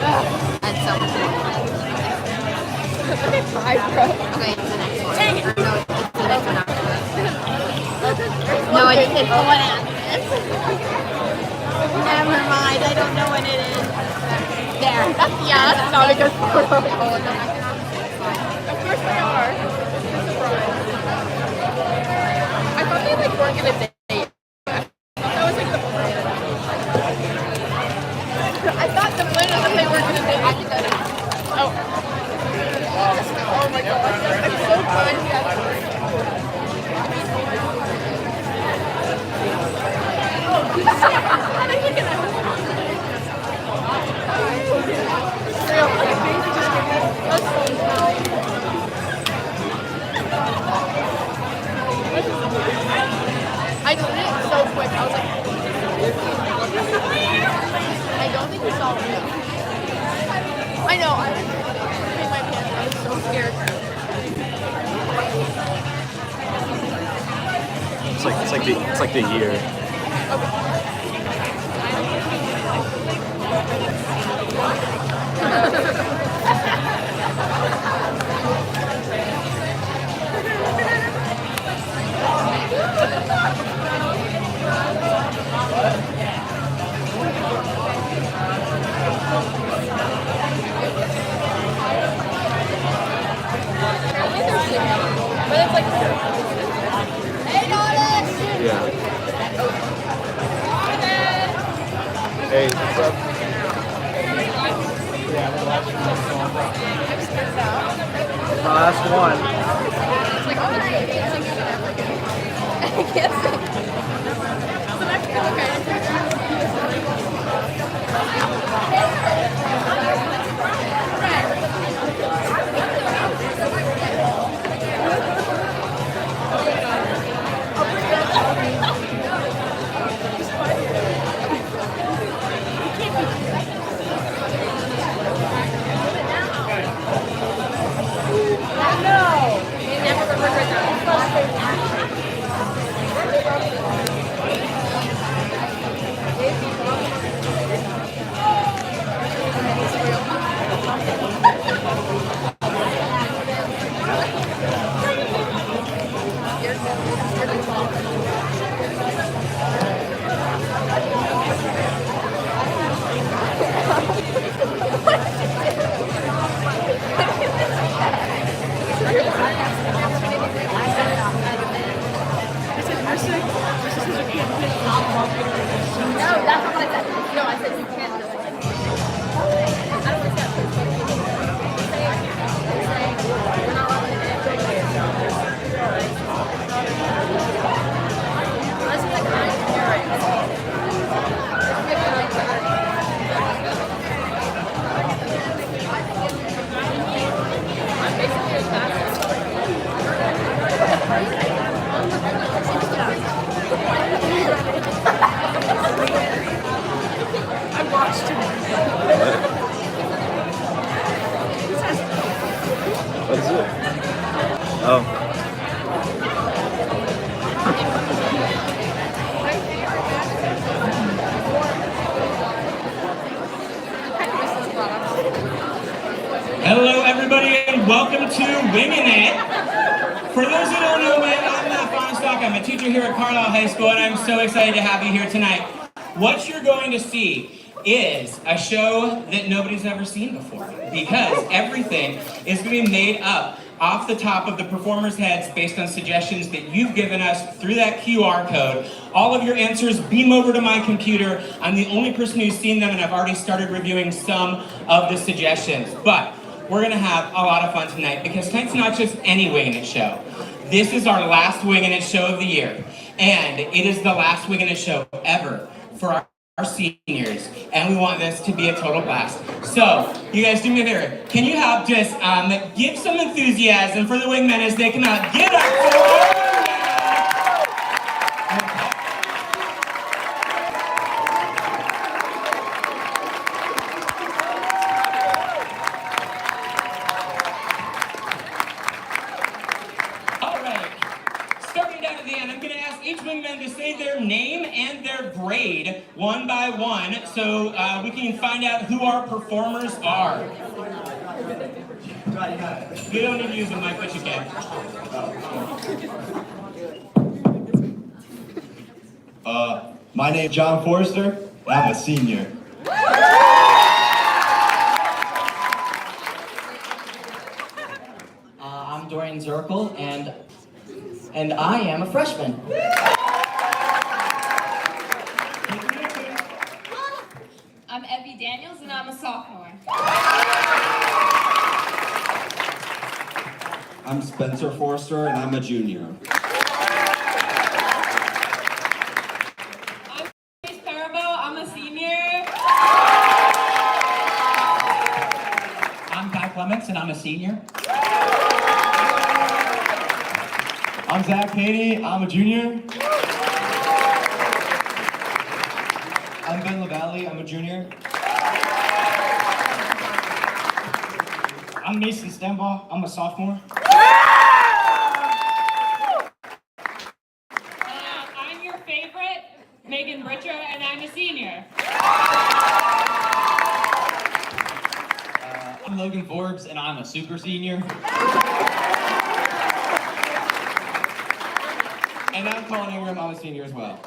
And so much more. Okay, it's the next one. Dang it. Or no, it's the next one after this. No, it's the one after this. Never mind, I don't know when it is. There. Yeah, that's not a good photo. Oh, no, of course they are. I thought they like weren't gonna date. That was like the plan. I thought the plan was that they weren't gonna date each other. Oh. Oh my god. I'm so fun. I did it so quick. I was like, I don't think you saw it. I know. I made my pants. I was so scared. It's like the year. But it's like, hey, Notice! Yeah. Hey, what's up? That's my last one. It's like, oh, I can't say. What is it? Oh. Hello, everybody, and welcome to Winging It. For those who don't know me, I'm Matt Bonstock. I'm a teacher here at Carlisle High School, and I'm so excited to have you here tonight. What you're going to see is a show that nobody's ever seen before, because everything is going to be made up off the top of the performers' heads based on suggestions that you've given us through that QR code. All of your answers beam over to my computer. I'm the only person who's seen them, and I've already started reviewing some of the suggestions. But we're gonna have a lot of fun tonight, because tonight's not just any Winging It show. This is our last Winging It show of the year, and it is the last Winging It show ever for our seniors, and we want this to be a total blast. So, you guys do me a favor. Can you help just give some enthusiasm for the wingmen as they come out? Give up for All right. Starting down at the end, I'm going to ask each wingman to say their name and their grade one by one so we can find out who our performers are. You don't need to use the mic, but you can. My name's John Forrester, and I'm a senior. I'm Dorian Zirkle, and I am a freshman. I'm Evie Daniels, and I'm a sophomore. I'm Spencer Forrester, and I'm a junior. I'm a senior. I'm Guy Clements, and I'm a senior. I'm Zach Haney, I'm a junior. I'm Ben LaValle, I'm a junior. I'm Mason Stembaugh, I'm a sophomore. I'm your favorite, Megan Britcher, and I'm a senior. I'm Logan Forbes, and I'm a super senior. And I'm Colin Ingram, I'm a senior as well.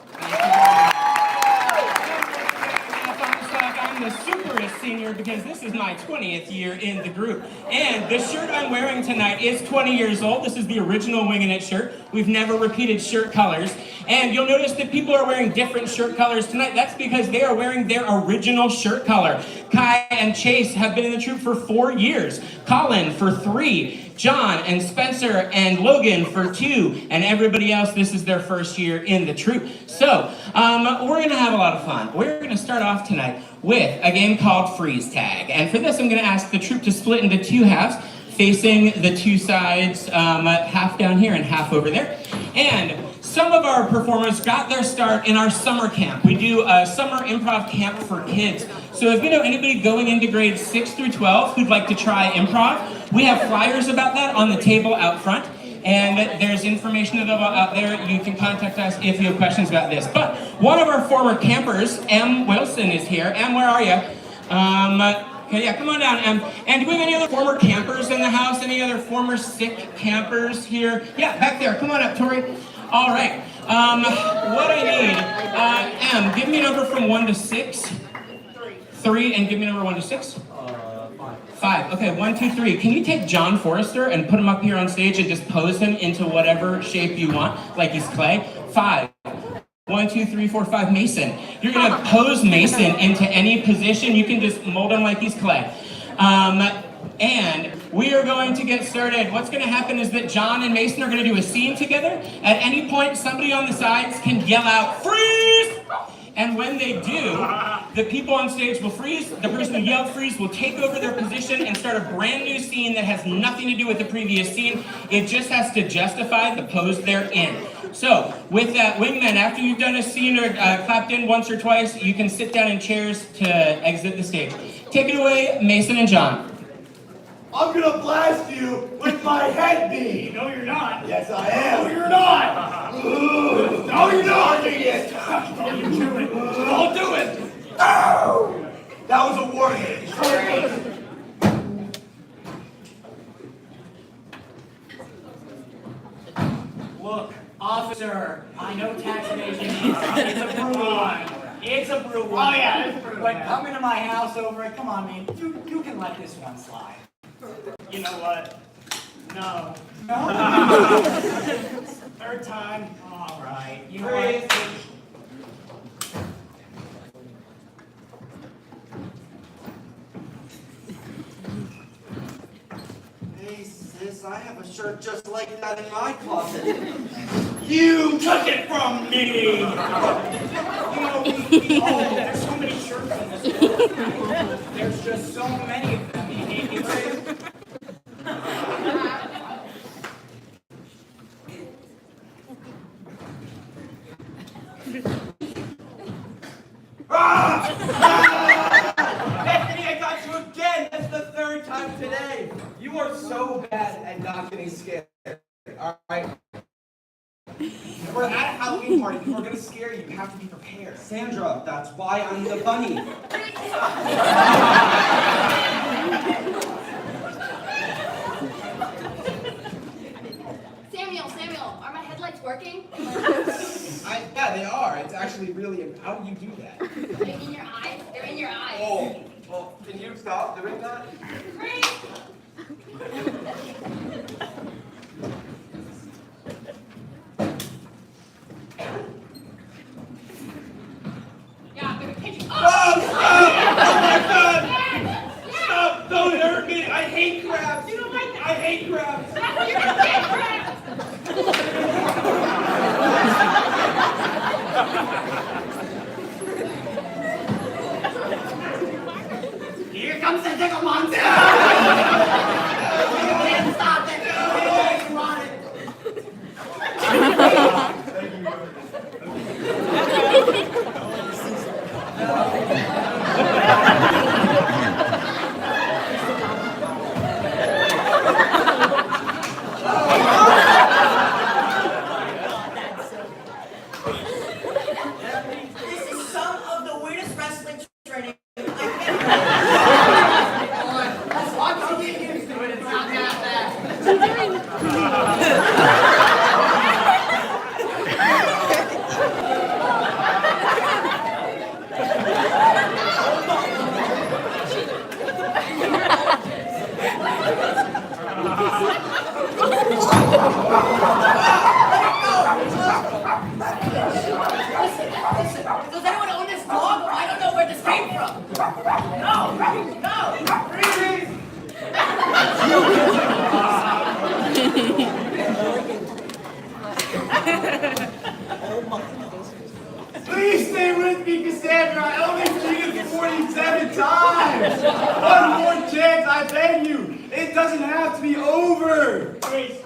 I'm the superest senior because this is my 20th year in the group. And the shirt I'm wearing tonight is 20 years old. This is the original Wingin' It shirt. We've never repeated shirt colors. And you'll notice that people are wearing different shirt colors tonight. That's because they are wearing their original shirt color. Kai and Chase have been in the troupe for 4 years. Colin for 3. John and Spencer and Logan for 2, and everybody else, this is their first year in the troupe. So, we're gonna have a lot of fun. We're gonna start off tonight with a game called Freeze Tag. And for this, I'm gonna ask the troupe to split into 2 halves, facing the 2 sides, half down here and half over there. And some of our performers got their start in our summer camp. We do a summer improv camp for kids. So if you know anybody going into grades 6 through 12 who'd like to try improv, we have flyers about that on the table out front. And there's information available out there. You can contact us if you have questions about this. But one of our former campers, M. Wilson, is here. M, where are you? Okay, yeah, come on down, M. And do we have any other former campers in the house? Any other former sick campers here? Yeah, back there. Come on up, Tori. All right. What I need, M, give me a number from 1 to 6. 3, and give me a number 1 to 6. 5. Okay, 1, 2, 3. Can you take John Forrester and put him up here on stage and just pose him into whatever shape you want, like he's clay? 5. 1, 2, 3, 4, 5. Mason. You're gonna pose Mason into any position. You can just mold him like he's clay. And we are going to get started. What's going to happen is that John and Mason are going to do a scene together. At any point, somebody on the sides can yell out, "Freeze!" And when they do, the people on stage will freeze. The person who yelled freeze will take over their position and start a brand new scene that has nothing to do with the previous scene. It just has to justify the pose they're in. So, with that, wingmen, after you've done a scene or clapped in once or twice, you can sit down in chairs to exit the stage. Take it away, Mason and John. I'm gonna blast you with my head beam. No, you're not. Yes, I am. No, you're not. No, you're not, idiot. You do it. I'll do it. Ow! That was a warning. Look, officer, I know tax evasion is it's a brutal one. It's a brutal one. Oh, yeah, it's brutal, But yeah. coming to my house over it, come on, man. You can let this one slide. You know what? No. No? Third time. All right. You know what? Hey, sis, I have a shirt just like that in my closet. You took it from me! You know, there's so many shirts in this world. There's just so many of them. Bethany, I got you again! That's the 3rd time today! You are so bad at not getting scared. Alright? We're at a Halloween party. People are going to scare you. You have to be prepared. Sandra, that's why I'm the bunny. Samuel, are my headlights working? Yeah, they are. It's actually really. How do you do that? They're in your eyes? They're in your eyes. Oh, well, can you stop doing that? Great. Yeah, I'm gonna pinch you. Oh, stop! Oh my God! Stop! Don't hurt me! I hate crabs! You don't like that? I hate crabs! You're gonna get crabs. Here comes the tickle monster! Can't stop it. You want it? This is some of the weirdest wrestling training I Once you get used to it, it's not that bad. Does anyone own this dog? I don't know where this came from. No! Freeze! Please stay with me, Cassandra. I only cheated 47 times. One more chance, I beg you. It doesn't have to be over. Please.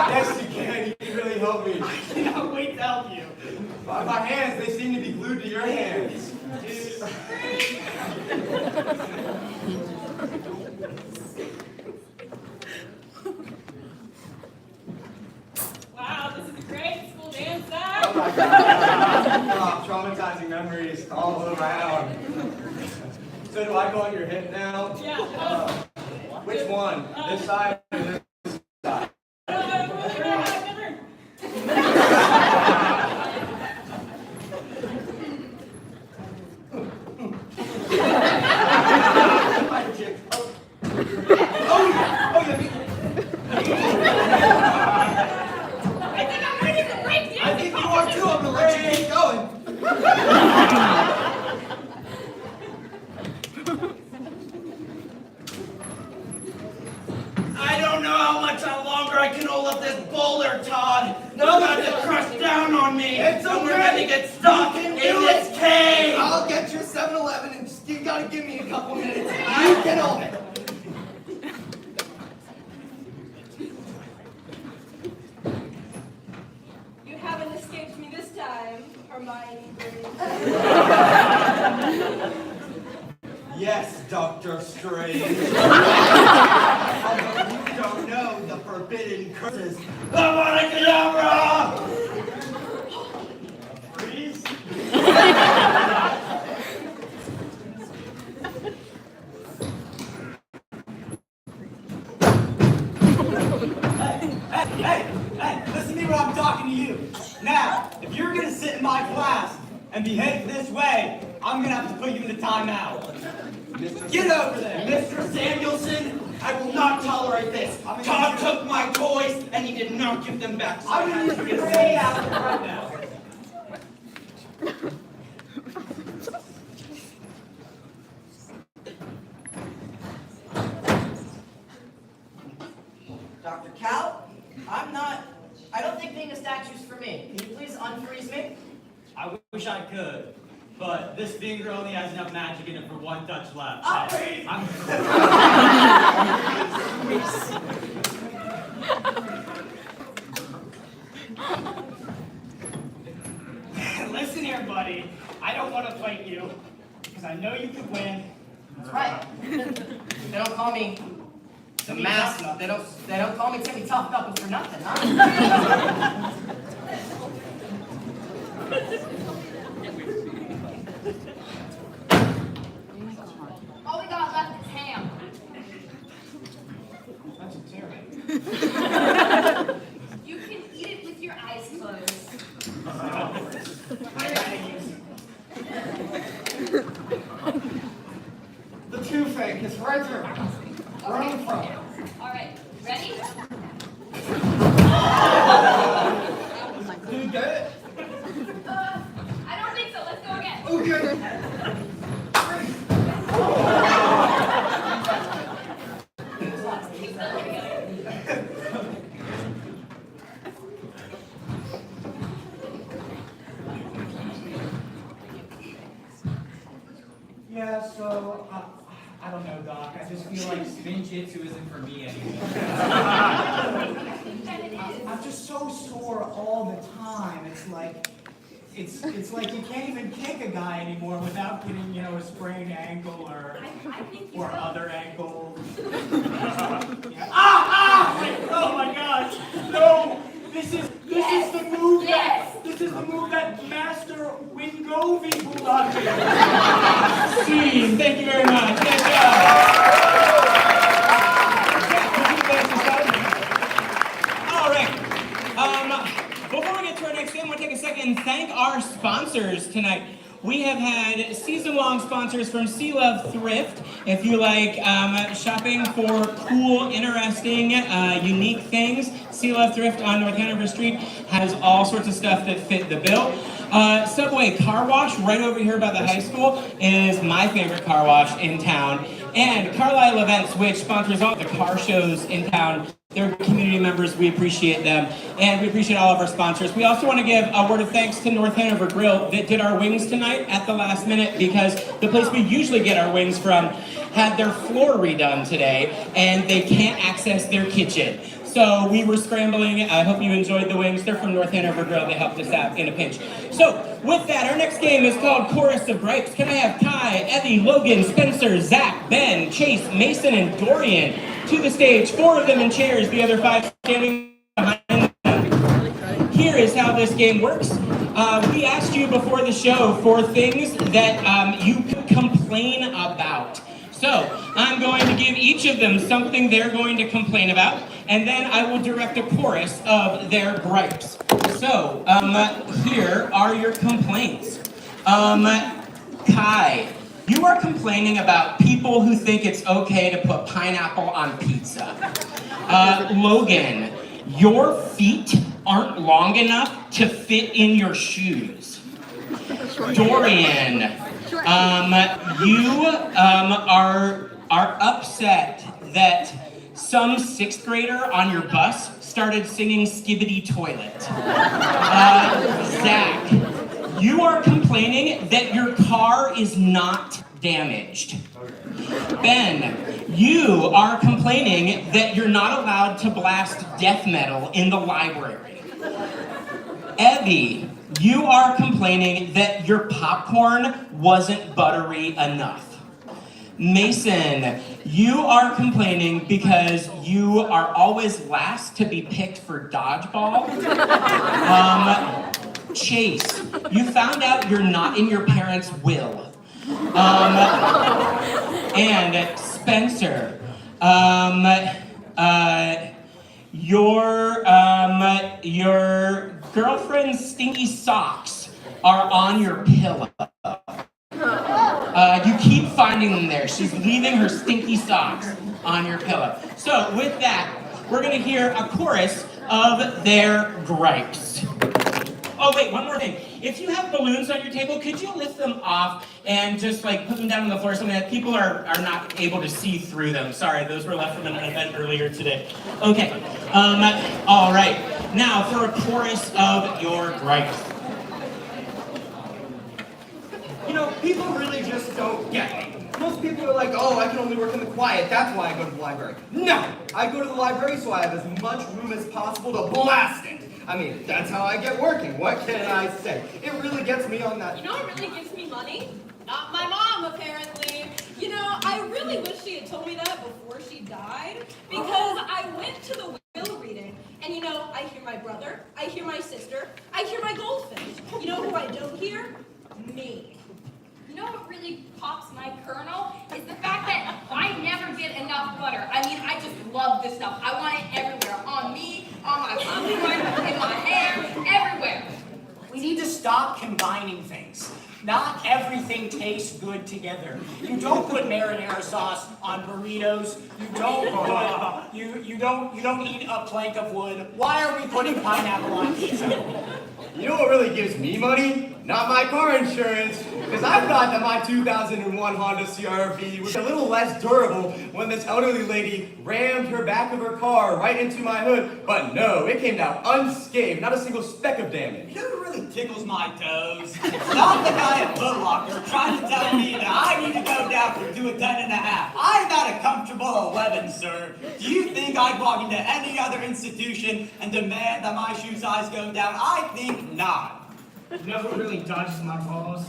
Yes, you can. You can really help me. I cannot wait to help you. My hands, they seem to be glued to your hands. Wow, this is a great school dance Oh now. my God. Oh, traumatizing memories all around. So do I go on your hip now? Yeah. Which one? This side or this side? I think I'm ready to break the I think you are too. I'm gonna let you keep going. I don't know how much longer I can hold up this boulder, Todd. It's about to crush down on me. It's And we're okay. gonna get stuck in this cave. I'll get you a 7-Eleven and just, you gotta give me a couple minutes. You can hold it. You haven't escaped me this time, Hermione Granger. Yes, Dr. Strange. Although you don't know the forbidden curses of Abracadabra! Freeze? Hey, listen to me when I'm talking to you. Now, if you're gonna sit in my class and behave this way, I'm gonna have to put you in the timeout. Get over there. Mr. Samuelson, I will not tolerate this. Todd took my toys and he did not give them back. I'm gonna use your grenade out right now. Dr. Cal, I don't think being a statue's for me. Can you please unfreeze me? I wish I could, but this finger only has enough magic in it for one touch left. Listen here, buddy. I don't want to fight you, because I know you could win. That's right. They don't call me the master. They don't call me Timmy Tough Knuckles for nothing, huh? All we got left is ham. That's a terrible. You can eat it with your eyes closed. The toothache is right there. Where I'm from. All right, ready? Did you get it? I don't think so. Let's go again. Okay. Yeah, so, I don't know, Doc. I just feel like spin jitsu isn't for me anymore. I'm just so sore all the time. It's like you can't even kick a guy anymore without getting, a sprained ankle or other ankle. Yeah. Oh my gosh! No! This is the move that Master Wingovi pulled on me. Steve, thank you very much. Good job. All right. Before we get to our next game, I want to take a second and thank our sponsors tonight. We have had season-long sponsors from Sea Love Thrift. If you like shopping for cool, interesting, unique things, Sea Love Thrift on North Hanover Street has all sorts of stuff that fit the bill. Subway Car Wash right over here by the high school is my favorite car wash in town. And Carlisle Events, which sponsors all the car shows in town. They're community members, we appreciate them, and we appreciate all of our sponsors. We also want to give a word of thanks to North Hanover Grill that did our wings tonight at the last minute, because the place we usually get our wings from had their floor redone today, and they can't access their kitchen. So we were scrambling. I hope you enjoyed the wings. They're from North Hanover Grill. They helped us out in a pinch. So with that, our next game is called Chorus of Gripes. Can I have Kai, Evie, Logan, Spencer, Zach, Ben, Chase, Mason, and Dorian to the stage? 4 of them in chairs, the other 5 standing behind them. Here is how this game works. We asked you before the show for things that you could complain about. So I'm going to give each of them something they're going to complain about, and then I will direct a chorus of their gripes. So here are your complaints. Kai, you are complaining about people who think it's okay to put pineapple on pizza. Logan, your feet aren't long enough to fit in your shoes. Dorian, you are upset that some 6th grader on your bus started singing Skibbity Toilet. Zach, you are complaining that your car is not damaged. Ben, you are complaining that you're not allowed to blast death metal in the library. Evie, you are complaining that your popcorn wasn't buttery enough. Mason, you are complaining because you are always last to be picked for dodgeball. Chase, you found out you're not in your parents' will. And Spencer, your girlfriend's stinky socks are on your pillow. You keep finding them there. She's leaving her stinky socks on your pillow. So with that, we're gonna hear a chorus of their gripes. Oh wait, one more thing. If you have balloons on your table, could you lift them off and just like put them down on the floor so that people are not able to see through them? Sorry, those were left from an event earlier today. Okay, all right. Now for a chorus of your gripes. People really just don't get me. Most people are like, oh, I can only work in the quiet. That's why I go to the library. No, I go to the library so I have as much room as possible to blast it. I mean, that's how I get working. What can I say? It really gets me on that. You know what really gives me money? Not my mom, apparently. You know, I really wish she had told me that before she died, because I went to the will reading, and you know, I hear my brother, I hear my sister, I hear my goldfish. You know who I don't hear? Me. You know what really pops my kernel is the fact that I never get enough butter. I mean, I just love this stuff. I want it everywhere. On me, on my popcorn, in my hair, everywhere. We need to stop combining things. Not everything tastes good together. You don't put marinara sauce on burritos. You don't you don't eat a plank of wood. Why are we putting pineapple on pizza? You know what really gives me money? Not my car insurance. Because I thought that my 2001 Honda CR-V was a little less durable when this elderly lady rammed her back of her car right into my hood. But no, it came down unscathed, not a single speck of damage. You know who really tickles my toes? Not the guy at Foot Locker trying to tell me that I need to go down to a 10.5. I've got a comfortable 11, sir. Do you think I'd walk into any other institution and demand that my shoe size go down? I think not. You know who really dodges my balls?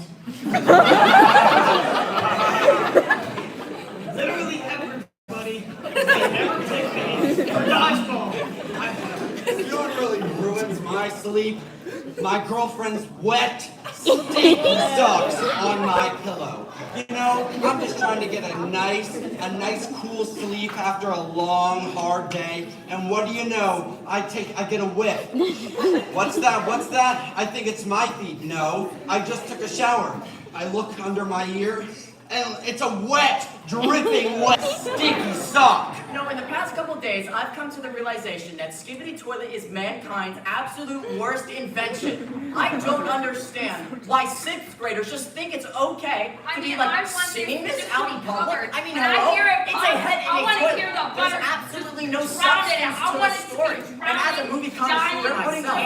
Literally everybody. They never take me for dodgeball. You know what really ruins my sleep? My girlfriend's wet, stinky socks on my pillow. You know, I'm just trying to get a nice cool sleep after a long, hard day. And what do you know? I get a whiff. What's that? I think it's my feet. No, I just took a shower. I look under my ear, and it's a wet, dripping, wet, stinky sock. You know, in the past couple days, I've come to the realization that Skibbity Toilet is mankind's absolute worst invention. I don't understand why 6th graders just think it's okay to be like singing this out in public. I mean, hello? It's a head in a toilet. There's absolutely no substance to the story. And as a movie connoisseur myself,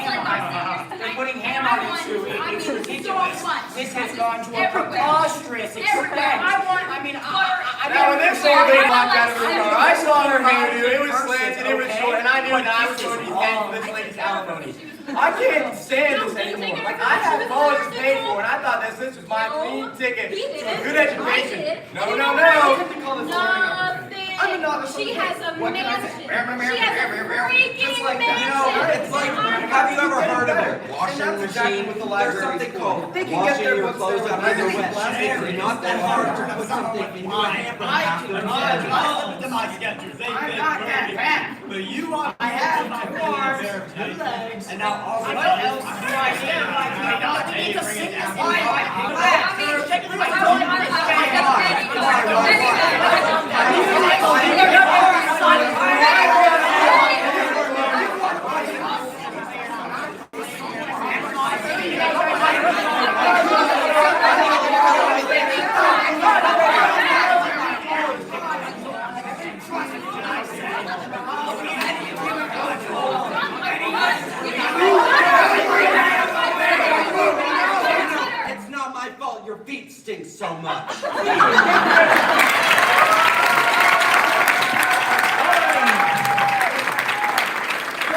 They're putting ham on it too. It's ridiculous. This has gone to a preposterous extent. I mean, now when this old lady walked out of her car, I saw her hairdo. It was slanted, it was short, and I knew that I was going to be paying for this lady's alimony. I can't stand this anymore. Like, I had college to pay for, and I thought that this was my clean ticket to a good education. No. I'm not She has a mansion. She has a freaking Just like that. You know, it's like, have you ever heard of a washing machine? There's something called washing your clothes after they're wet. It's not that hard to put something in your hamper after it's wet. Listen to my sketchers. They've been great. But you are I have my arms, two legs, and now also what else do I stand like my dog? need to sing this in It's not my fault your feet stink so much. For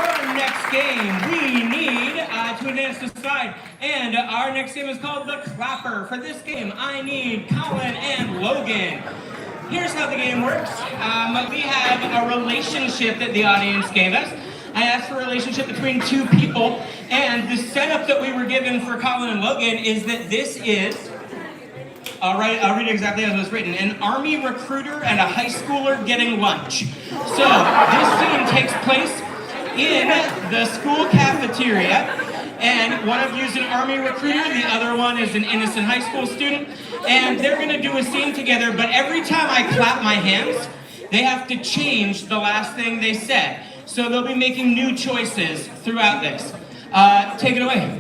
our next game, we need to advance the side. And our next game is called the Clapper. For this game, I need Colin and Logan. Here's how the game works. We have a relationship that the audience gave us. I asked for a relationship between two people, and the setup that we were given for Colin and Logan is that this is, I'll read it exactly as it was written, an army recruiter and a high schooler getting lunch. So this scene takes place in the school cafeteria, and one of you is an army recruiter, the other one is an innocent high school student, and they're going to do a scene together, but every time I clap my hands, they have to change the last thing they said. So they'll be making new choices throughout this. Take it away.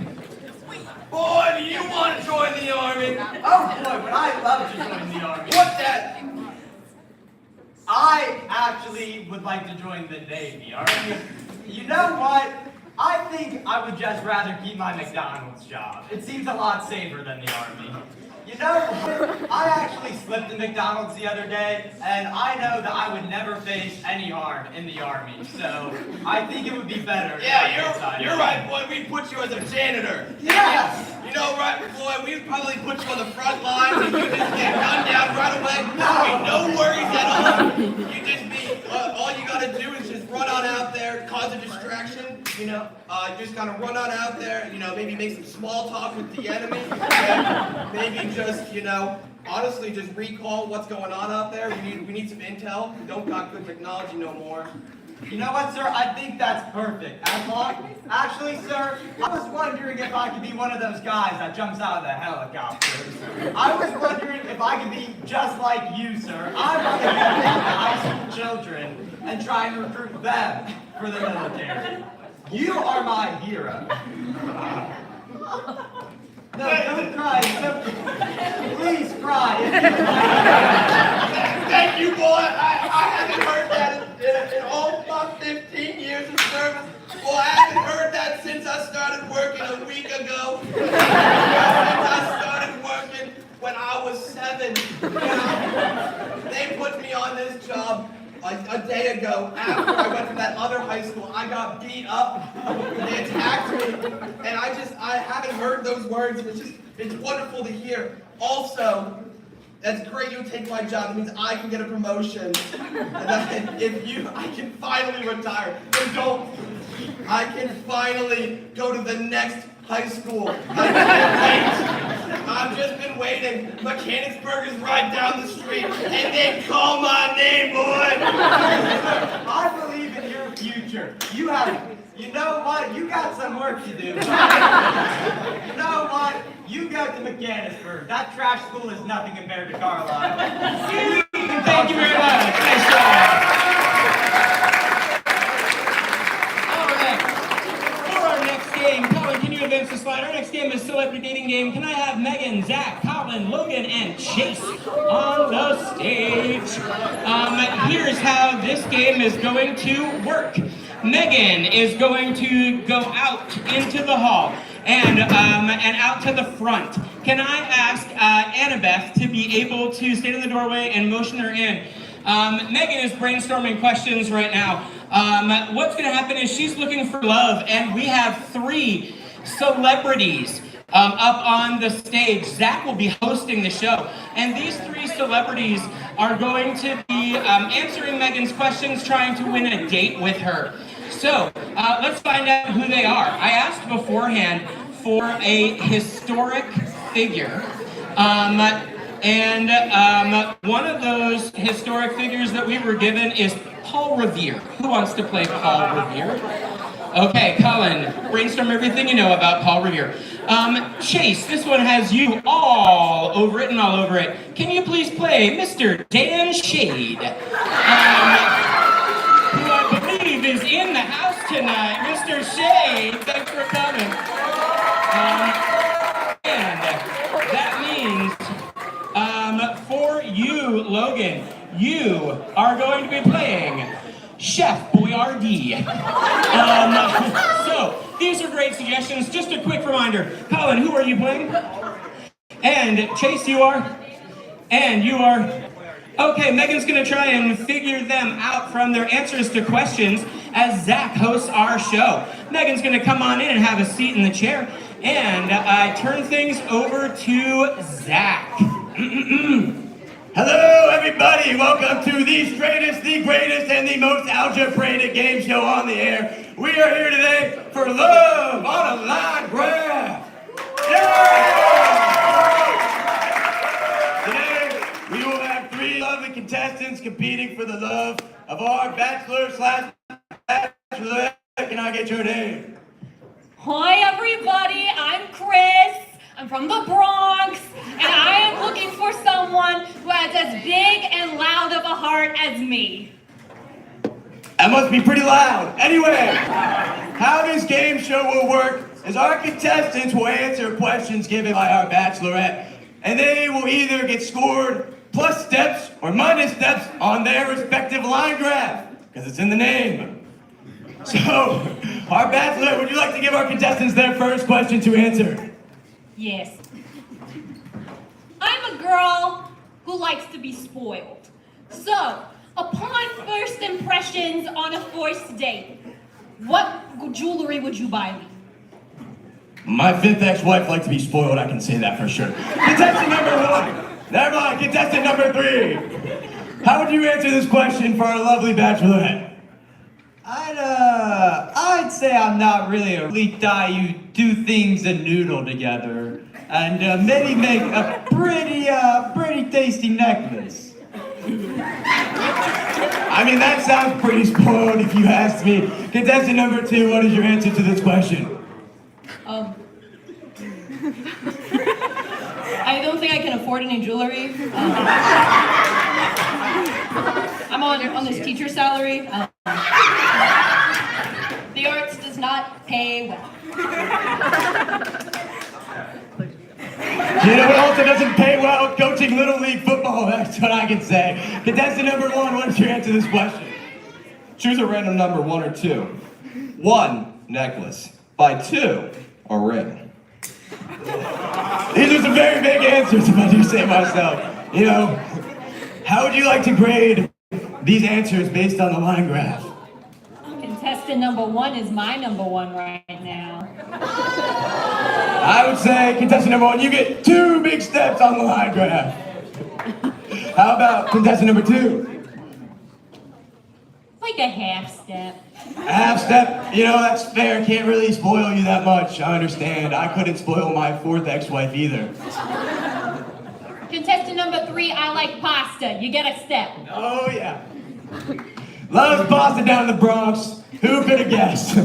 Boy, do you want to join the army? Oh boy, but I love to join the army. What's that? I actually would like to join the Navy, alright? You know what? I think I would just rather keep my McDonald's job. It seems a lot safer than the Army. You know, I actually slipped in McDonald's the other day, and I know that I would never face any harm in the Army, so I think it would be better. Yeah, you're right, boy. We'd put you as a janitor. Yes! You know, right, boy, we'd probably put you on the front line and you just get gunned down right away. No worries at all. You just be, all you gotta do is just run on out there, cause a distraction, you know, just kind of run on out there, you know, maybe make some small talk with the enemy, and maybe just, you know, honestly just recall what's going on out there. We need some intel. We don't got good technology no more. You know what, sir? I think that's perfect. Actually, sir, I was wondering if I could be one of those guys that jumps out of the helicopters. I was wondering if I could be just like you, sir. I want to get the high school children and try and recruit them for the military. You are my hero. No, don't cry. Please cry. Thank you, boy. I haven't heard that in all my 15 years of service. Well, I haven't heard that since I started working a week ago. Since I started working when I was 7. You know, they put me on this job a day ago after I went to that other high school. I got beat up. They attacked me. And I haven't heard those words. It's wonderful to hear. Also, that's great you take my job. It means I can get a promotion. And I can finally retire. And I can finally go to the next high school. I can't wait. I've just been waiting. Mechanicsburg is right down the street. And they call my name, boy. I believe in your future. You know what? You got some work to do. You know what? You go to Mechanicsburg. That trash school is nothing compared to Carlisle. Thank you very much. Nice job. All right. For our next game, Colin, can you advance the slide? Our next game is Celebrity Dating Game. Can I have Megan, Zach, Colin, Logan, and Chase on the stage? Here's how this game is going to work. Megan is going to go out into the hall and out to the front. Can I ask Annabeth to be able to stand in the doorway and motion her in? Megan is brainstorming questions right now. What's going to happen is she's looking for love, and we have 3 celebrities up on the stage. Zach will be hosting the show, and these 3 celebrities are going to be answering Megan's questions, trying to win a date with her. So, let's find out who they are. I asked beforehand for a historic figure, one of those historic figures that we were given is Paul Revere. Who wants to play Paul Revere? Okay, Colin, brainstorm everything you know about Paul Revere. Chase, this one has you all over it and all over it. Can you please play Mr. Dan Shade? Who I believe is in the house tonight. Mr. Shade, thanks for coming. And that means, for you, Logan, you are going to be playing Chef Boyardee. So, these are great suggestions. Just a quick reminder. Colin, who are you playing? And Chase, you are? And you are? Okay, Megan's gonna try and figure them out from their answers to questions as Zach hosts our show. Megan's gonna come on in and have a seat in the chair, and I turn things over to Zach. Hello, everybody. Welcome to the straightest, the greatest, and the most algebraic game show on the air. We are here today for love on a line graph. Today, we will have 3 lovely contestants competing for the love of our bachelor/bachelorette. Can I get your name? Hi everybody, I'm Chris. I'm from the Bronx, and I am looking for someone who has as big and loud of a heart as me. That must be pretty loud. Anyway, how this game show will work is our contestants will answer questions given by our bachelorette, and they will either get scored plus steps or minus steps on their respective line graph, because it's in the name. So, our bachelorette, would you like to give our contestants their first question to answer? Yes. I'm I'm a girl who likes to be spoiled. So, upon first impressions on a first date, what jewelry would you buy me? My 5th ex-wife liked to be spoiled, I can say that for sure. Contestant number 1. Never mind, contestant number 3. How would you answer this question for our lovely bachelorette? I'd say I'm not really a guy you do things a noodle together, and maybe make a pretty tasty necklace. I mean, that sounds pretty spoiled if you ask me. Contestant number 2, what is your answer to this question? I don't think I can afford any jewelry. I'm on this teacher salary. The arts does not pay well. You know what also doesn't pay well? Coaching Little League football, that's what I can say. Contestant number 1, what is your answer to this question? Choose a random number, 1 or 2. 1, necklace. By 2, a ring. These are some very big answers, if I do say myself. You know, how would you like to grade these answers based on the line graph? Contestant number 1 is my number 1 right now. I would say, contestant number 1, you get 2 big steps on the line graph. How about contestant number 2? Like a half step. A half step, you know, that's fair. Can't really spoil you that much. I understand. I couldn't spoil my 4th ex-wife either. Contestant number 3, I like pasta. You get a step. Oh, yeah. Loves pasta down in the Bronx. Who could have guessed?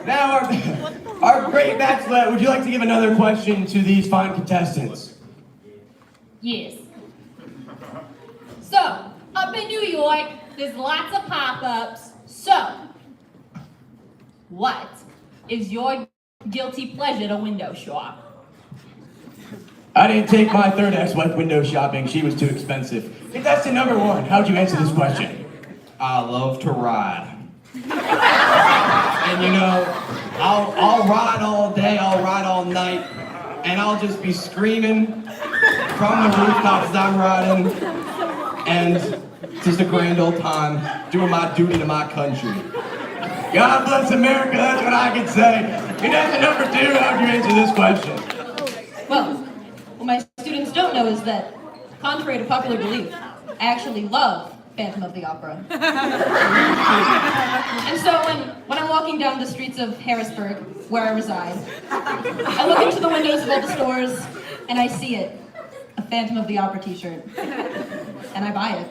Now, our great bachelorette, would you like to give another question to these fine contestants? Yes. So, up in New York, there's lots of pop-ups. So, what is your guilty pleasure to window shop? I didn't take my 3rd ex-wife window shopping. She was too expensive. Contestant number 1, how'd you answer this question? I love to ride. And you know, I'll ride all day, I'll ride all night, and I'll just be screaming from the rooftops as I'm riding, and just a grand old time doing my duty to my country. God bless America, that's what I can say. Contestant number 2, how'd you answer this question? Well, what my students don't know is that, contrary to popular belief, I actually love Phantom of the Opera. And so when I'm walking down the streets of Harrisburg, where I reside, I look into the windows of all the stores, and I see it, a Phantom of the Opera t-shirt, and I buy it.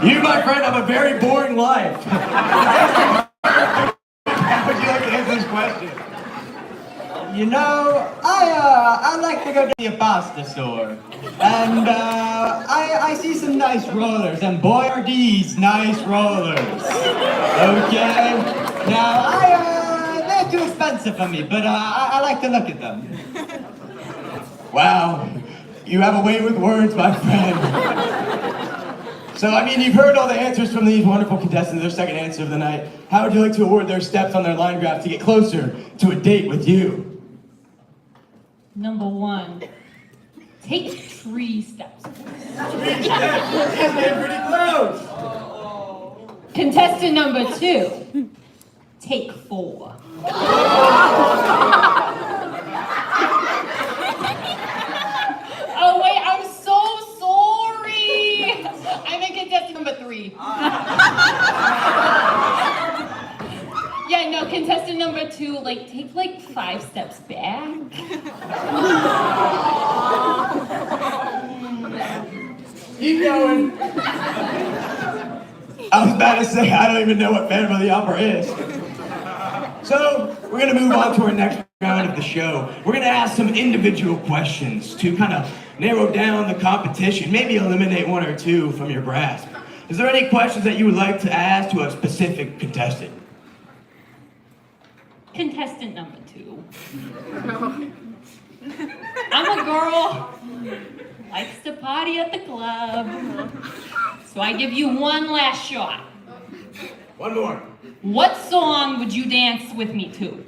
You, my friend, have a very boring life. How would you like to answer this question? You know, I like to go to the pasta store, and I see some nice rollers, and boy are these nice rollers. Okay, now they're too expensive for me, but I like to look at them. Wow, you have a way with words, my friend. So, I mean, you've heard all the answers from these wonderful contestants, their second answer of the night. How would you like to award their steps on their line graph to get closer to a date with you? Number 1, take 3 steps. That's pretty close. Contestant number 2, take 4. Oh wait, I'm so sorry. I'm in contestant number 3. Yeah, no, contestant number 2, like, take like 5 steps back. Keep going. I was about to say, I don't even know what Phantom of the Opera is. So, we're going to move on to our next round of the show. We're going to ask some individual questions to kind of narrow down the competition, maybe eliminate 1 or 2 from your grasp. Is there any questions that you would like to ask to a specific contestant? Contestant number 2. I'm a girl, likes to party at the club. So I give you 1 last shot. 1 more. What song would you dance with me to?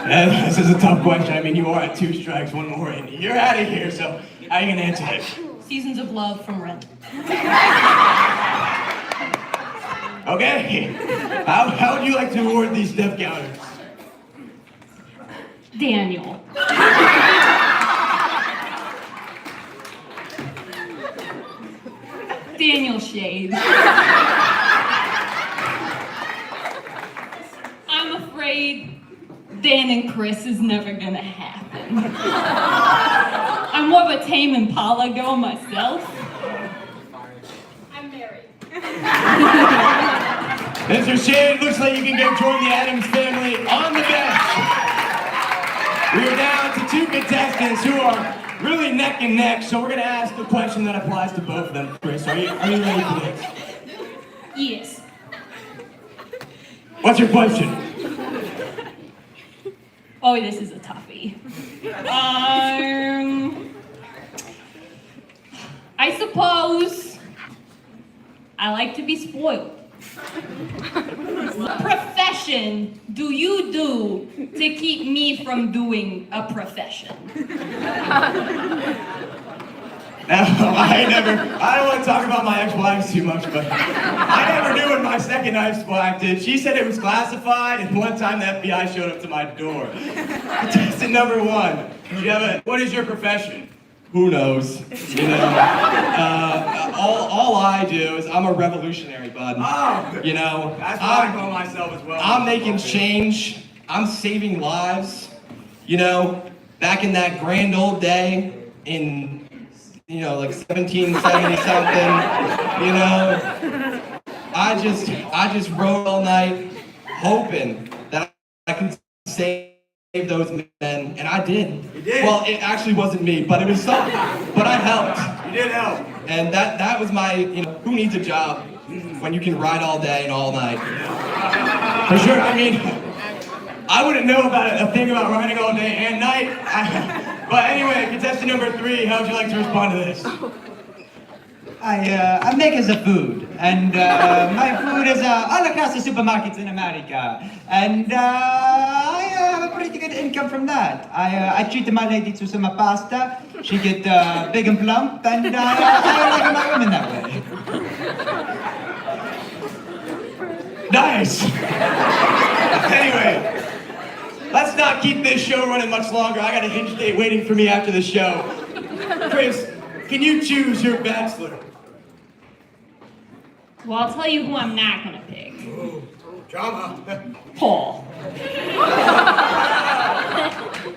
This is a tough question. I mean, you are at 2 strikes, 1 more, and you're out of here, so how are you gonna answer this? Seasons of Love from Rent. Okay. How would you like to award these step counters? Daniel. Daniel Shades. I'm afraid Dan and Chris is never gonna happen. I'm more of a Tame Impala girl myself. I'm married. Mr. Shade, looks like you can go join the Addams family on the bench. We are down to 2 contestants who are really neck and neck, so we're gonna ask a question that applies to both of them. Chris, are you ready for this? Yes. What's your question? Oh, this is a toughie. I suppose I like to be spoiled. What profession do you do to keep me from doing a profession? Now, I don't want to talk about my ex-wives too much, but I never knew what my second ex-wife did. She said it was classified, and one time the FBI showed up to my door. Contestant number 1, what is your profession? Who knows? You know, all I do is I'm a revolutionary, bud. Oh, you know, that's what I call myself as well. I'm making change. I'm saving lives. You know, back in that grand old day in, you know, like 1770 something. You know, I just wrote all night, hoping that I could save those men, and I did. You did? Well, it actually wasn't me, but it was something. But I helped. You did help. And that was my, you know, who needs a job when you can ride all day and all night? For sure, I mean, I wouldn't know about a thing about riding all day and night. But anyway, contestant number 3, how would you like to respond to this? I make the food, and my food is all across the supermarkets in America, and I have a pretty good income from that. I treat my lady to some pasta, she get big and plump, and I like my women that way. Nice! Anyway, let's not keep this show running much longer. I got a hinge date waiting for me after the show. Chris, can you choose your bachelor? Well, I'll tell you who I'm not gonna pick. Ooh, drama. Paul.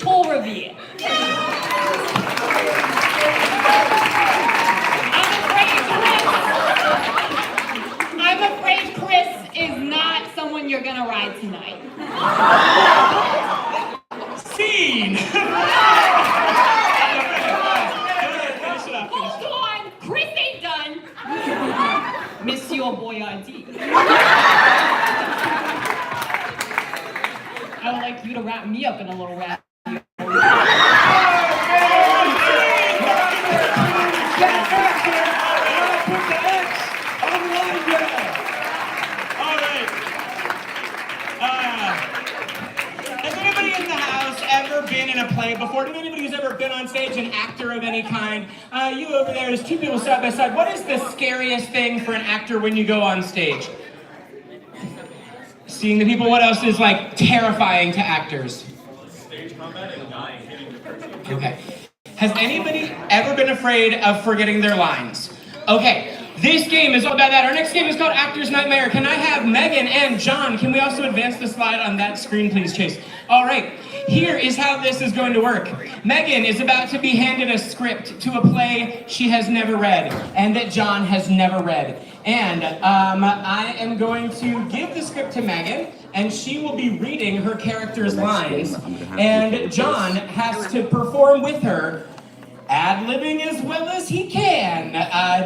Paul Revere. I'm afraid Chris is not someone you're gonna ride tonight. Scene! Hold on! Chris ain't done! Monsieur Boyardee. I would like you to wrap me up in a little wrap. Has anybody in the house ever been in a play before? Did anybody who's ever been on stage an actor of any kind? You over there, there's 2 people side by side. What is the scariest thing for an actor when you go on stage? Seeing the people. What else is like terrifying to actors? Stage combat and dying hitting the person. Okay. Has anybody ever been afraid of forgetting their lines? Okay. This game is all about that. Our next game is called Actor's Nightmare. Can I have Megan and John? Can we also advance the slide on that screen, please, Chase? All right, here is how this is going to work. Megan is about to be handed a script to a play she has never read and that John has never read. And I am going to give the script to Megan, and she will be reading her character's lines. And John has to perform with her, ad-libbing as well as he can,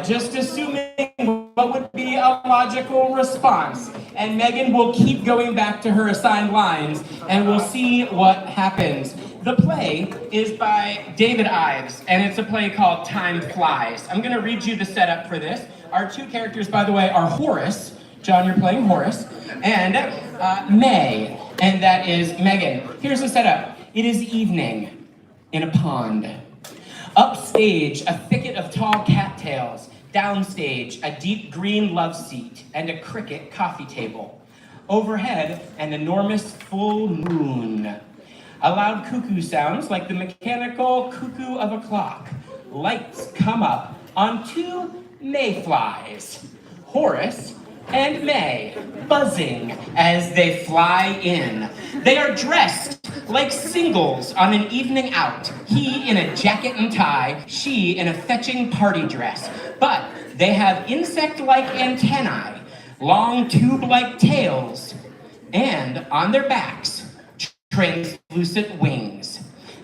just assuming what would be a logical response. And Megan will keep going back to her assigned lines, and we'll see what happens. The play is by David Ives, and it's a play called Time Flies. I'm gonna read you the setup for this. Our 2 characters, by the way, are Horace. John, you're playing Horace, and May. and that is Megan. Here's the setup. It is evening in a pond. Upstage, a thicket of tall cattails. Downstage, a deep green love seat and a cricket coffee table. Overhead, an enormous full moon. A loud cuckoo sounds like the mechanical cuckoo of a clock. Lights come up on two mayflies, Horace and May, buzzing as they fly in. They are dressed like singles on an evening out. He in a jacket and tie, she in a fetching party dress. But they have insect-like antennae, long tube-like tails, and on their backs, translucent wings.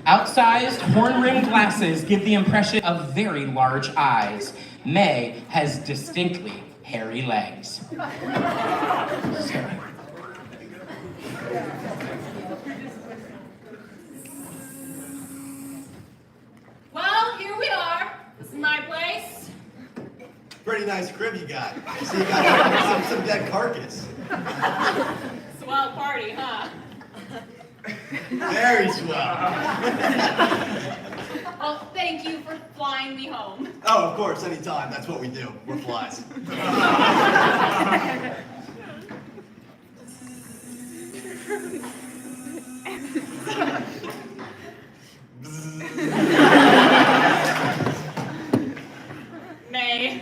Outsized horn-rimmed glasses give the impression of very large eyes. May has distinctly hairy legs. Well, here we are. This is my place. Pretty nice crib you got. So you got some dead carcass. Swell party, huh? Very swell. Well, thank you for flying me home. Oh, of course, anytime. That's what we do. We're flies. May.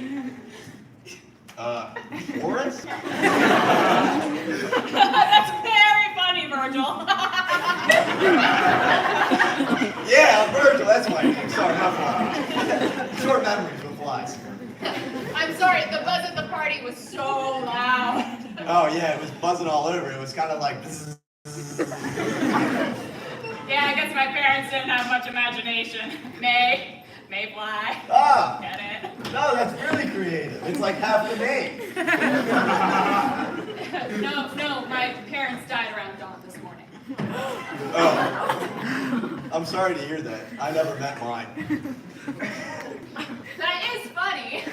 Horace? That's very funny, Virgil. Yeah, Virgil, that's my name. Sorry, my fault. Short memories with flies. I'm sorry, the buzz at the party was so loud. Oh, yeah, it was buzzing all over. It was kind of like... Yeah, I guess my parents didn't have much imagination. Mayfly. Ah! Get it? No, that's really creative. It's like half the name. No, my parents died around dawn this morning. Oh. I'm sorry to hear that. I never met mine. That is funny.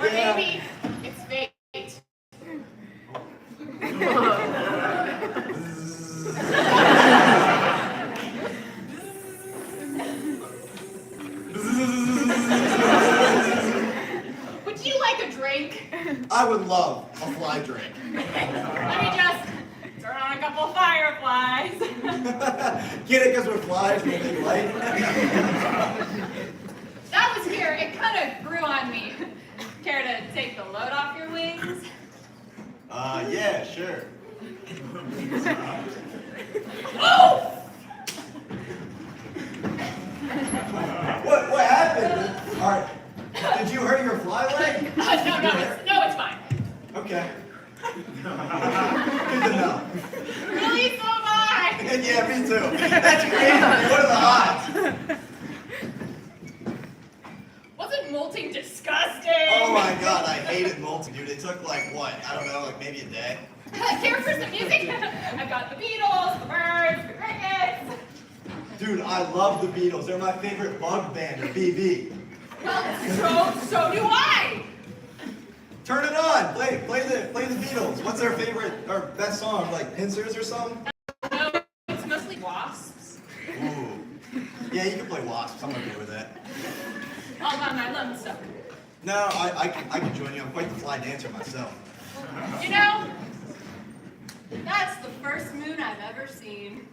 Or Yeah. maybe it's fate. Would you like a drink? I would love a fly drink. Let me just turn on a couple fireflies. Get it because we're flies and they light? That was here. It kind of grew on me. Care to take the load off your wings? Yeah, sure. Oh! What happened? All right. Did you hurt your fly leg? No, it's fine. Okay. Good to know. Really, so am I. Yeah, me too. That's crazy. What are the odds? Wasn't molting disgusting? Oh my god, I hated molting, dude. It took like what? I don't know, like maybe a day. Care for some music? I've got the Beatles, the Birds, the Crickets. Dude, I love the Beatles. They're my favorite bug band, or BB. Well, so do I. Turn it on. Play the Beatles. What's their favorite or best song? Like Pincers or something? No, it's mostly Wasps. Ooh. Yeah, you can play Wasps. I'm okay with that. All by my lone stuff. No, I can join you. I'm quite the fly dancer myself. You know, that's the first moon I've ever seen.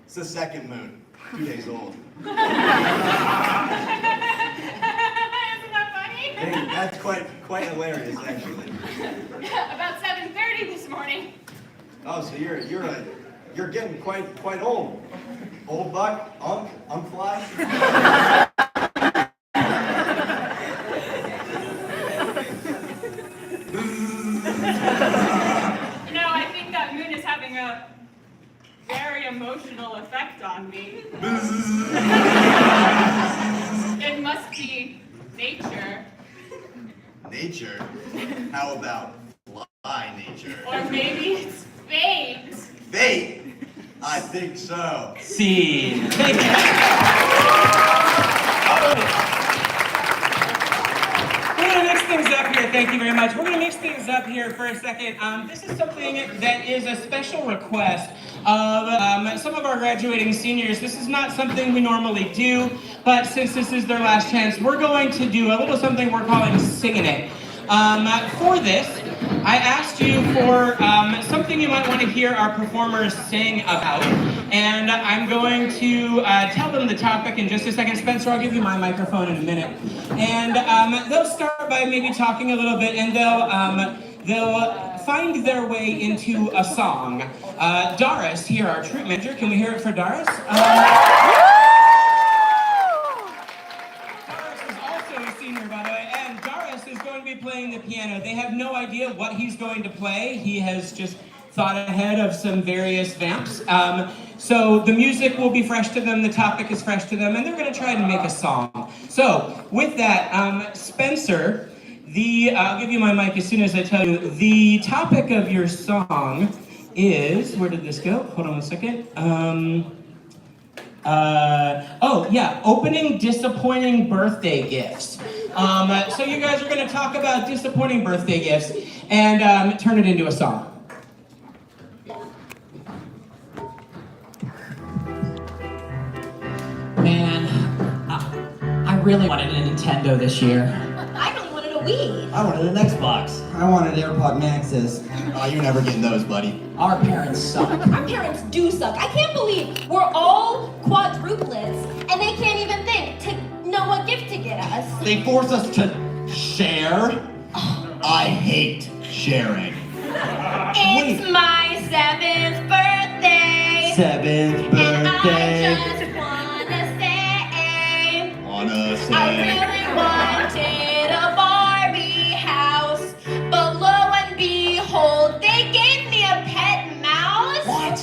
It's the second moon. 2 days old. Isn't that funny? Hey, that's quite hilarious, actually. About 7:30 this morning. Oh, so you're getting quite old. Old buck, unk fly. You know, I think that moon is having a very emotional effect on me. It must be nature. Nature? How about fly nature? Or maybe it's fate. Fate? I think so. Scene. We're gonna mix things up here. Thank you very much. We're going to mix things up here for a second. This is something that is a special request of some of our graduating seniors. This is not something we normally do, but since this is their last chance, we're going to do a little something we're calling Singing It. For this, I asked you for something you might want to hear our performers sing about, and I'm going to tell them the topic in just a second. Spencer, I'll give you my microphone in a minute. And they'll start by maybe talking a little bit, and they'll find their way into a song. Doris, here, our troop manager, can we hear it for Doris? By the way, and Doris is going to be playing the piano. They have no idea what he's going to play. He has just thought ahead of some various vamps. So the music will be fresh to them, the topic is fresh to them, and they're going to try and make a song. So with that, Spencer, I'll give you my mic as soon as I tell you. The topic of your song is, where did this go? Hold on a second. Opening disappointing birthday gifts. So you guys are going to talk about disappointing birthday gifts and turn it into a song. Man, I really wanted a Nintendo this year. I really wanted a Wii. I wanted an Xbox. I wanted AirPod Maxes. Oh, you're never getting those, buddy. Our parents suck. Our parents do suck. I can't believe we're all quadruplets and they can't even think to know what gift to get us. They force us to share. I hate sharing. It's my 7th birthday. 7th birthday. And I just wanna say, I really wanted a Barbie house, but lo and behold, they gave me a pet mouse. What?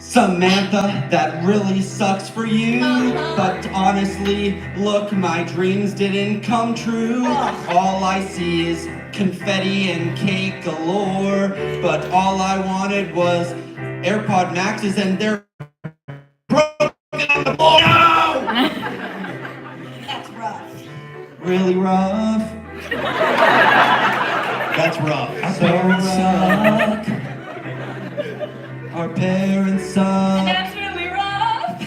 Samantha, that really sucks for you. But honestly, look, my dreams didn't come true. All I see is confetti and cake galore. But all I wanted was AirPod Maxes, and they're broken on the floor. No! That's rough. Really rough. That's rough. Our parents suck. And that's really rough.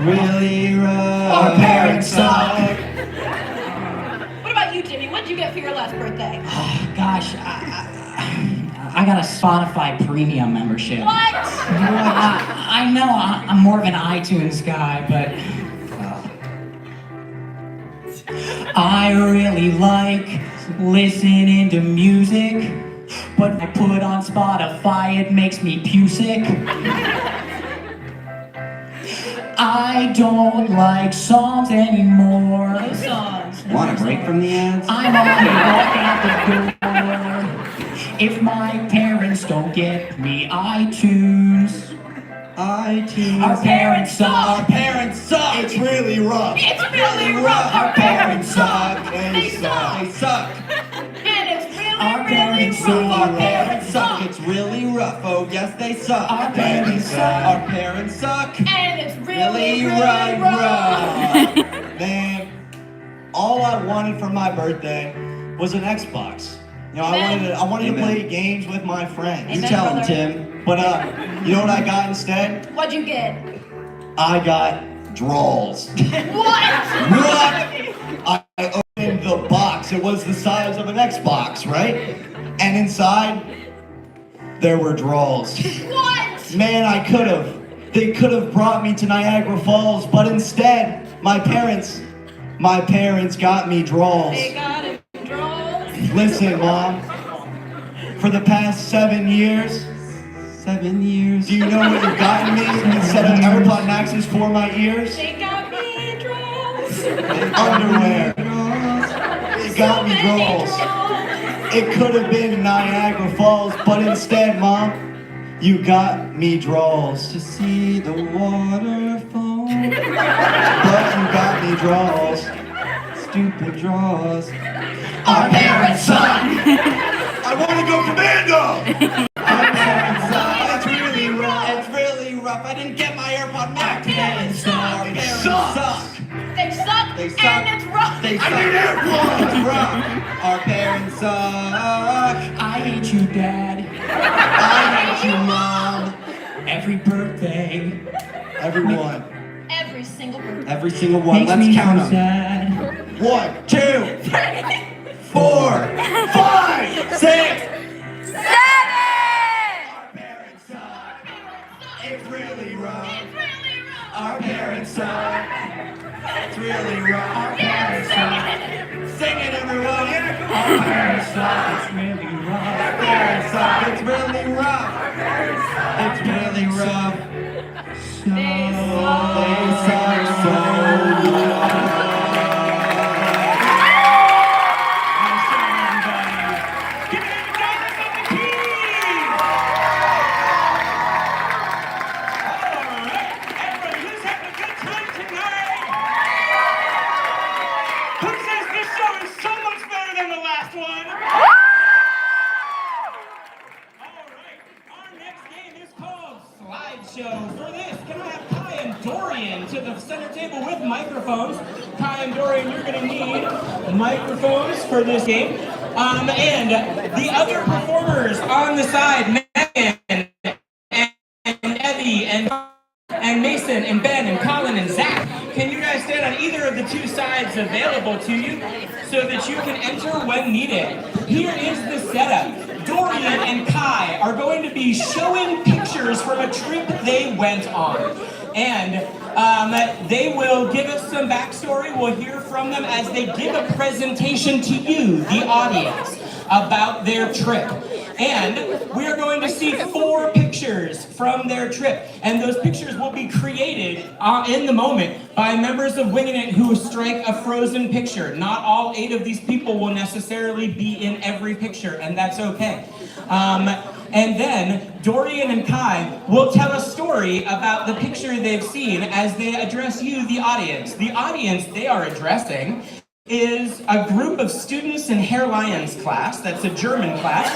Really rough. Our parents suck. What about you, Jimmy? What did you get for your last birthday? Oh, gosh, I got a Spotify premium membership. What? I know I'm more of an iTunes guy, but I really like listening to music, but if I put on Spotify, it makes me pusic. I don't like songs anymore. No songs. Want a break from the ads? I'm already walking out the door. If my parents don't get me iTunes. Our parents suck. Our parents suck. It's really rough. It's really rough. Our parents suck. They suck. They suck. And it's really, Our really parents rough. suck. Our parents suck. It's really rough. Oh, yes, they suck. Our parents suck. Our parents suck. And it's really, really right, rough. Man, all I wanted for my birthday was an Xbox. You know, I wanted to play games with my friends. You tell them, Tim. But you know what I got instead? What'd you get? I got draws. What? I opened the box. It was the size of an Xbox, right? And inside, there were draws. What? Man, they could have brought me to Niagara Falls, but instead, my parents got me draws. They got it. Draws. Listen, Mom, for the past 7 years, 7 years. do you know what you've gotten me instead of AirPod Maxes for my ears? They got me draws. Underwear. It got me draws. It could have been Niagara Falls, but instead, Mom, you got me draws. To see the waterfall. But you got me draws. Stupid draws. Our parents suck. I want to go commando! Our parents suck. It's really rough. It's really rough. I didn't get my AirPod Max. Our parents suck. Our parents suck. They suck. They suck. And it's rough. They suck. I need AirPods! It's rough. Our parents suck. every birthday. Everyone. Every single birthday. Every single one. Makes Let's me count them. sad. 1, 2, 4, 5, 6. 7! Our parents suck. It's really rough. Our parents suck. It's really rough. Our parents suck. Sing it, everyone. Yeah. Our parents suck. It's really rough. Our parents suck. It's really rough. It's really rough. They suck so Show. For this, can I have Kai and Dorian to the center table with microphones? Kai and Dorian, you're going to need microphones for this game. And the other performers on the side, Megan and Evie and Mason and Ben and Colin and Zach, can you guys stand on either of the two sides available to you so that you can enter when needed? Here is the setup. Dorian and Kai are going to be showing pictures from a trip they went on. And they will give us some backstory. We'll hear from them as they give a presentation to you, the audience, about their trip. And we are going to see 4 pictures from their trip. And those pictures will be created in the moment by members of Winging It who strike a frozen picture. Not all 8 of these people will necessarily be in every picture, and that's okay. And then Dorian and Kai will tell a story about the picture they've seen as they address you, the audience. The audience they are addressing is a group of students in Herr Lyon's class, that's a German class,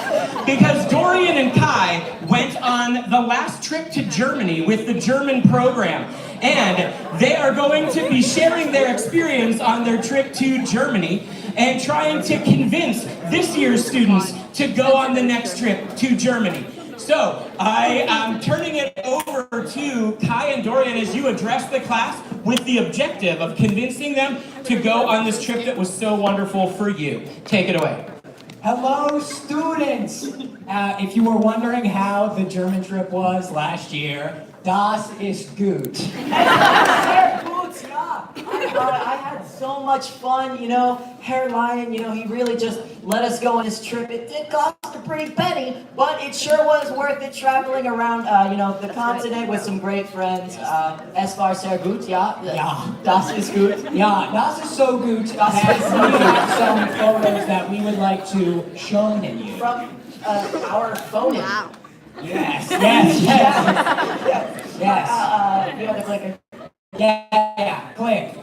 because Dorian and Kai went on the last trip to Germany with the German program. And they are going to be sharing their experience on their trip to Germany and trying to convince this year's students to go on the next trip to Germany. So, I am turning it over to Kai and Dorian as you address the class with the objective of convincing them to go on this trip that was so wonderful for you. Take it away. Hello, students! If you were wondering how the German trip was last year, das ist gut. Sehr gut, yeah. I had so much fun, you know. Herr Lyon, you know, he really just let us go on this trip. It did cost a pretty penny, but it sure was worth it traveling around, you know, the continent with some great friends. Es war sehr gut, ja. Ja. Das ist gut. Yeah, das ist so gut. That we have some photos that we would like to show you. From our phone. Wow. Yes. You have to click it. Yeah, click.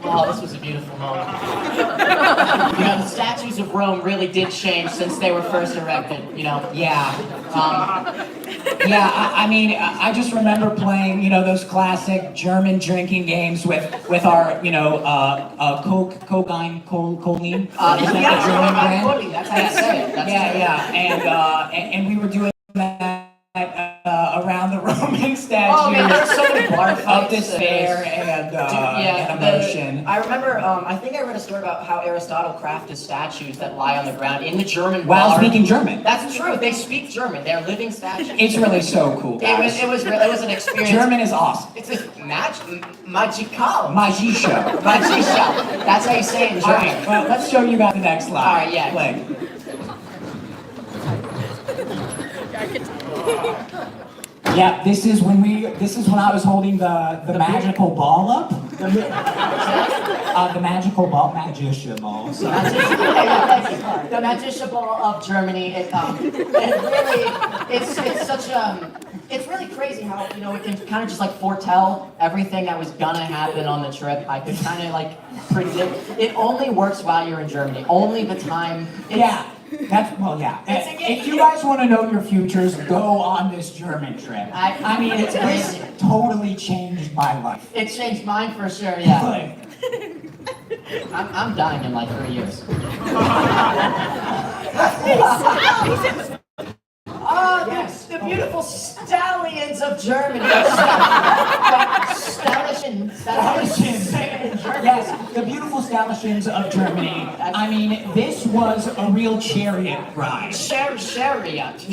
Oh, this was a beautiful moment. You know, the statues of Rome really did change since they were first erected, you know. Yeah. I mean, I just remember playing, you know, those classic German drinking games with our, you know, choline. Is that the German brand? That's how you say it. And we were doing that around the Roman statue. Oh man, there's so many bar of fights. despair and emotion. I remember, I think I read a story about how Aristotle crafted statues that lie on the ground in the German While bar. speaking German. That's true. They speak German. They're living statues. It's really so cool, guys. It was an experience. German is awesome. It's a magical. Magisha. Magisha. That's how you say it in German. All right, well, let's show you guys the next slide. All right, yeah. Click. Yeah, this is when I was holding the magical ball up. The magical ball, magician ball. So. The magician ball of Germany. It's really crazy how, you know, it can kind of just like foretell everything that was gonna happen on the trip. I could kind of like predict. It only works while you're in Germany. Only the time. Yeah. If you guys want to know your futures, go on this German trip. I mean, it's totally changed my life. It changed mine for sure, yeah. I'm dying in like 3 years. of Germany. Stourishins. Yes, the beautiful Stourishins of Germany. I mean, this was a real chariot ride. Chariot.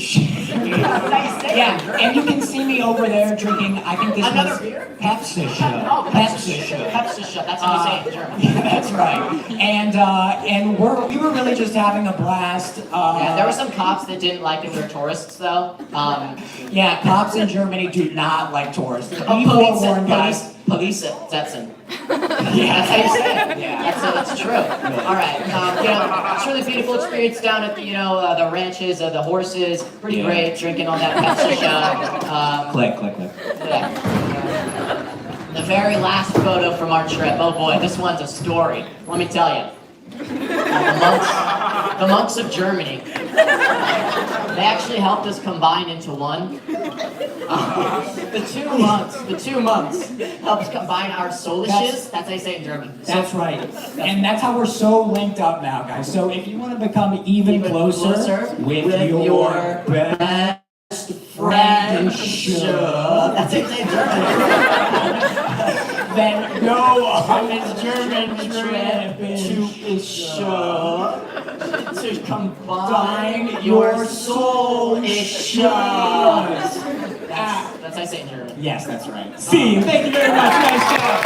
Yeah, and you can see me over there drinking, I think this Another was beer? Pepsi. Oh, Pepsi. That's how you say it in German. Yeah, that's right. And we were really just having a blast. Yeah, there were some cops that didn't like that we were tourists, though. Yeah, cops in Germany do not like tourists. Police Zetzen. Yeah, that's how you say it. Yeah, that's true. All right, it's a really beautiful experience down at the, the ranches, the horses. Pretty great, drinking on that Pepsi show. Click. Yeah. The very last photo from our trip. Oh boy, this one's a story. Let me tell you. The monks of Germany. They actually helped us combine into one. The two monks helped combine our soulishes. That's how you say it in German. That's right. And that's how we're so linked up now, guys. So if you want to become even closer with your best friend, That's how you say it in German. then go on this German trip to combine your soulishes. That's how I say it in German. Yes, that's right. See, thank you very much. Nice job.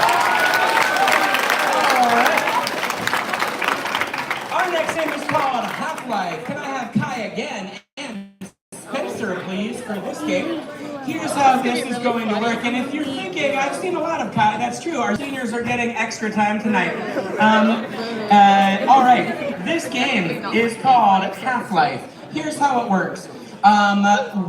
Our next game is called Half-Life. Can I have Kai again and Spencer, please, for this game? Here's how this is going to work. And if you're thinking, I've seen a lot of Kai, that's true. Our seniors are getting extra time tonight. All right, this game is called Half-Life. Here's how it works.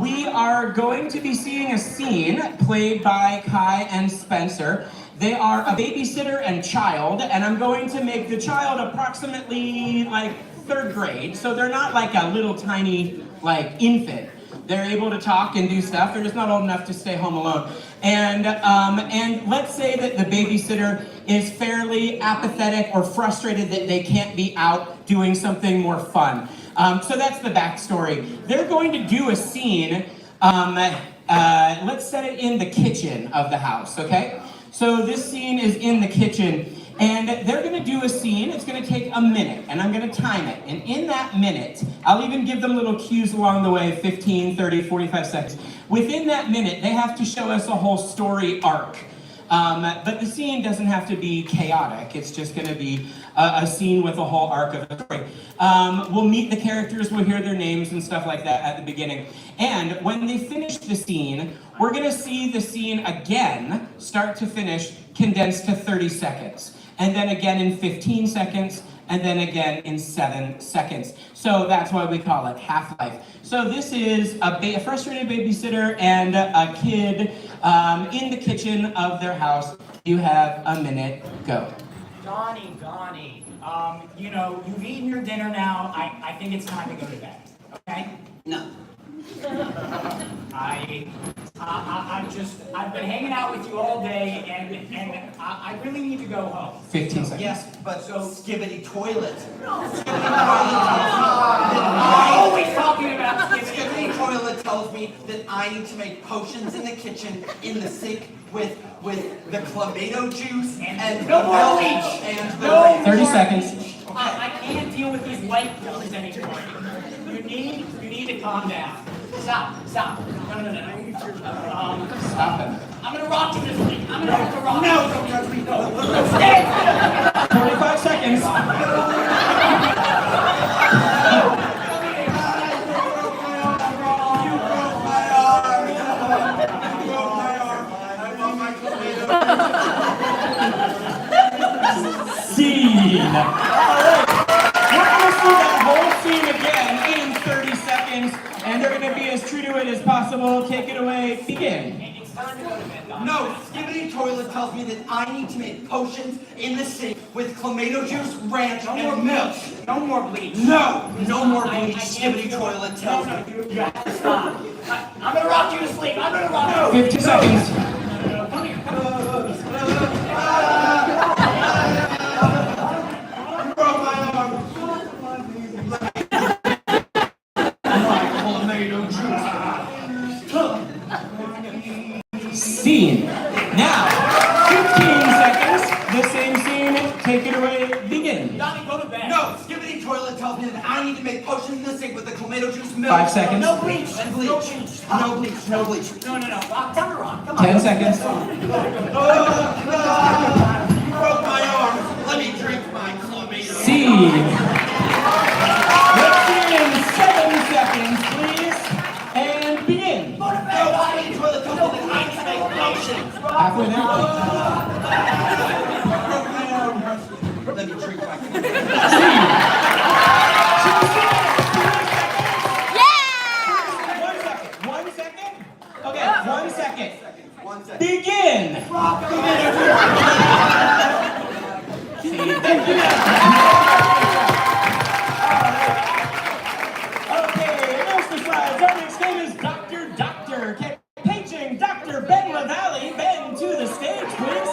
We are going to be seeing a scene played by Kai and Spencer. They are a babysitter and child, and I'm going to make the child approximately like 3rd grade, so they're not like a little tiny like infant. They're able to talk and do stuff. They're just not old enough to stay home alone. And let's say that the babysitter is fairly apathetic or frustrated that they can't be out doing something more fun. So that's the backstory. They're going to do a scene. Let's set it in the kitchen of the house, okay? So this scene is in the kitchen. And they're going to do a scene. It's going to take a minute, and I'm going to time it. And in that minute, I'll even give them little cues along the way, 15, 30, 45 seconds. Within that minute, they have to show us a whole story arc. But the scene doesn't have to be chaotic. It's just going to be a scene with a whole arc of the story. We'll meet the characters, we'll hear their names and stuff like that at the beginning. And when they finish the scene, we're going to see the scene again, start to finish, condensed to 30 seconds. And then again in 15 seconds, and then again in 7 seconds. So that's why we call it Half-Life. So this is a frustrated babysitter and a kid in the kitchen of their house. You have a minute, go. Donnie, you've eaten your dinner now. I think it's time to go to bed, okay? No. I've been hanging out with you all day, and I really need to go home. 15 seconds. Yes, but skibbity toilet. Always talking about Skibbity toilet tells me that I need to make potions in the kitchen, in the sink, with the clamato juice and no the more milk bleach. and the No 30 seconds. I can't deal with these white pills anymore. You need to calm down. Stop. No. Stop it. I'm gonna rock you this week. I'm gonna have to rock you. No, don't touch me. No. 45 seconds. Scene. All right. We're going to see that whole scene again in 30 seconds, and they're going to be as true to it as possible. Take it away. Begin. No, skibbity toilet tells me that I need to make potions in the sink with clamato juice, ranch, and milk. No more bleach. No more bleach. Skibbity toilet tells me. You have to stop. I'm gonna rock you to sleep. I'm gonna rock you. 50 seconds. Come here. scene. Now, 15 seconds, the same scene, take it away, begin. Johnny, go to bed. No, Skibbity Toilet tells me that I need to make potions in the sink with the tomato juice milk. 5 seconds. No bleach. And bleach. No bleach. No bleach. No bleach. No. Tell her on. Come on. 10 seconds. You broke my arm. Let me drink my tomato. Scene. Let's see in 7 seconds, please, and begin. No, Skibbity Toilet tells me that I need to make potions. Halfway there. Broke my arm. Let me drink my tomato. Yeah! 1 second. Okay, 1 second. 1 second. Begin. Okay, there's the slides. Our next name is Dr. Paging Dr. Ben LaValle. Ben, to the stage, please.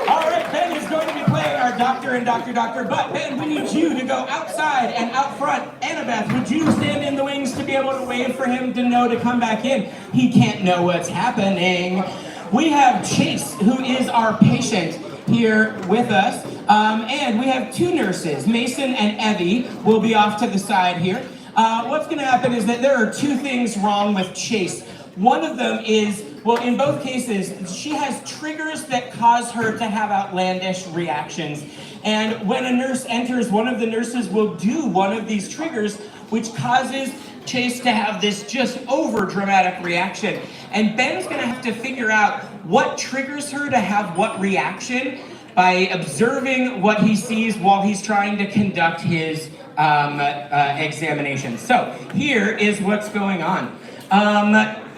All right, Ben is going to be playing our doctor and Dr. But Ben, we need you to go outside and out front. Annabeth, would you stand in the wings to be able to wave for him to know to come back in? He can't know what's happening. We have Chase, who is our patient, here with us. And we have 2 nurses, Mason and Evie, will be off to the side here. What's going to happen is that there are 2 things wrong with Chase. One of them is, well, in both cases, she has triggers that cause her to have outlandish reactions. And when a nurse enters, one of the nurses will do one of these triggers, which causes Chase to have this just over dramatic reaction. And Ben's going to have to figure out what triggers her to have what reaction by observing what he sees while he's trying to conduct his examination. So here is what's going on.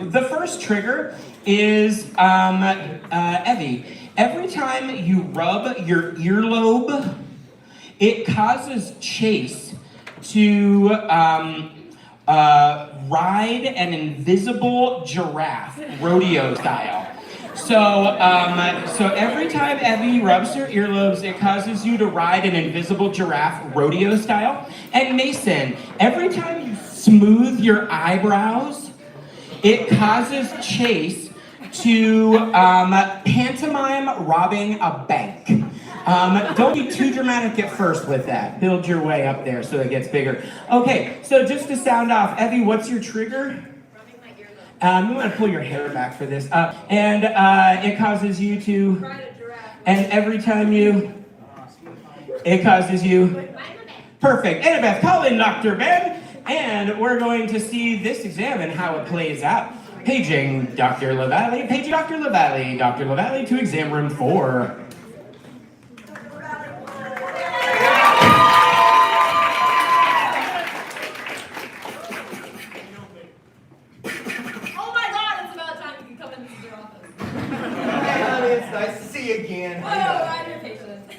The first trigger is Evie. Every time you rub your earlobe, it causes Chase to ride an invisible giraffe, rodeo style. So every time Evie rubs her earlobes, it causes you to ride an invisible giraffe, rodeo style. And Mason, every time you smooth your eyebrows, it causes Chase to pantomime robbing a bank. Don't be too dramatic at first with that. Build your way up there so it gets bigger. Okay, so just to sound off, Evie, what's your trigger? Rubbing my earlobe. I'm going to pull your hair back for this. And it causes you to... Ride a giraffe. And every time you... It causes you... Ride my back. Perfect. Annabeth, call in Dr. Ben. And we're going to see this exam and how it plays out. Paging Dr. LaValle. Paging Dr. LaValle. Dr. LaValle to exam room 4. Oh my God, it's about time you can come into your office. Hey, honey, it's nice to see you again. Whoa, I'm your patient.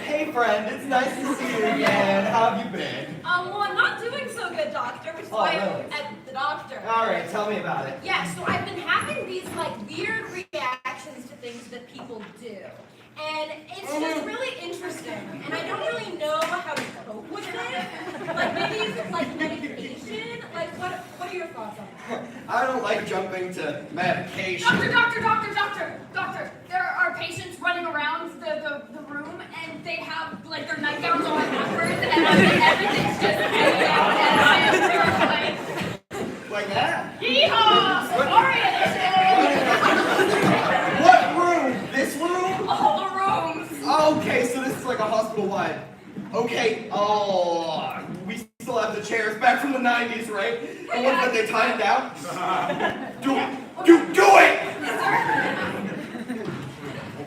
Hey, friend, it's nice to see you again. How have you been? Well, I'm not doing so good, doctor, which is Oh, why really? I'm at the doctor. All right, tell me about it. Yeah, so I've been having these weird reactions to things that people do. And it's just really interesting. And I don't really know how to cope with it. Maybe medication? What are your thoughts on that? I don't like jumping to medication. Doctor, there are patients running around the room and they have their nightgowns on backwards and everything's just hanging out and I am terrified. Like that? Yeehaw! What room? This room? All the rooms. Okay, so this is like a hospital-wide. Okay, we still have the chairs back from the 90s, right? The ones that they tied down? Do it! Do it!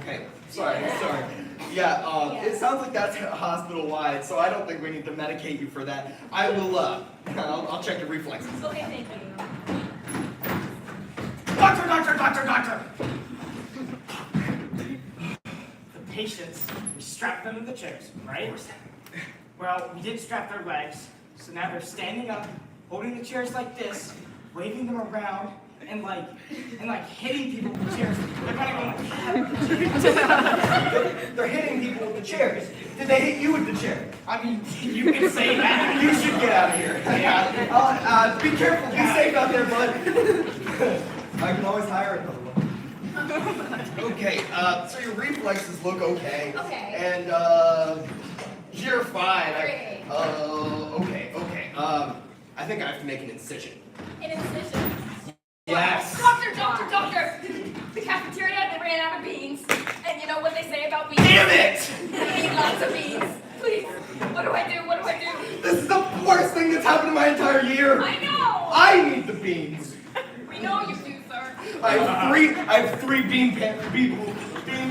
Okay, sorry. Yeah, it sounds like that's hospital-wide, so I don't think we need to medicate you for that. I will, I'll check your reflexes. Okay, thank you. Doctor! The patients, we strapped them in the chairs, right? Well, we didn't strap their legs, so now they're standing up, holding the chairs like this, waving them around, and like hitting people with chairs. They're kind of going. They're hitting people with the chairs. Did they hit you with the chair? I mean, you can say that. You should get out of here. Yeah. Be careful. Be safe out there, bud. I can always hire another one. Okay, so your reflexes look okay. Okay. And, you're fine. Great. Okay. I think I have to make an incision. An incision. Yes. Doctor! The cafeteria, they ran out of beans. And you know what they say about beans? Damn it! They need lots of beans. Please. What do I do? This is the worst thing that's happened in my entire year. I know! I need the beans. We know you do, sir. I have three bean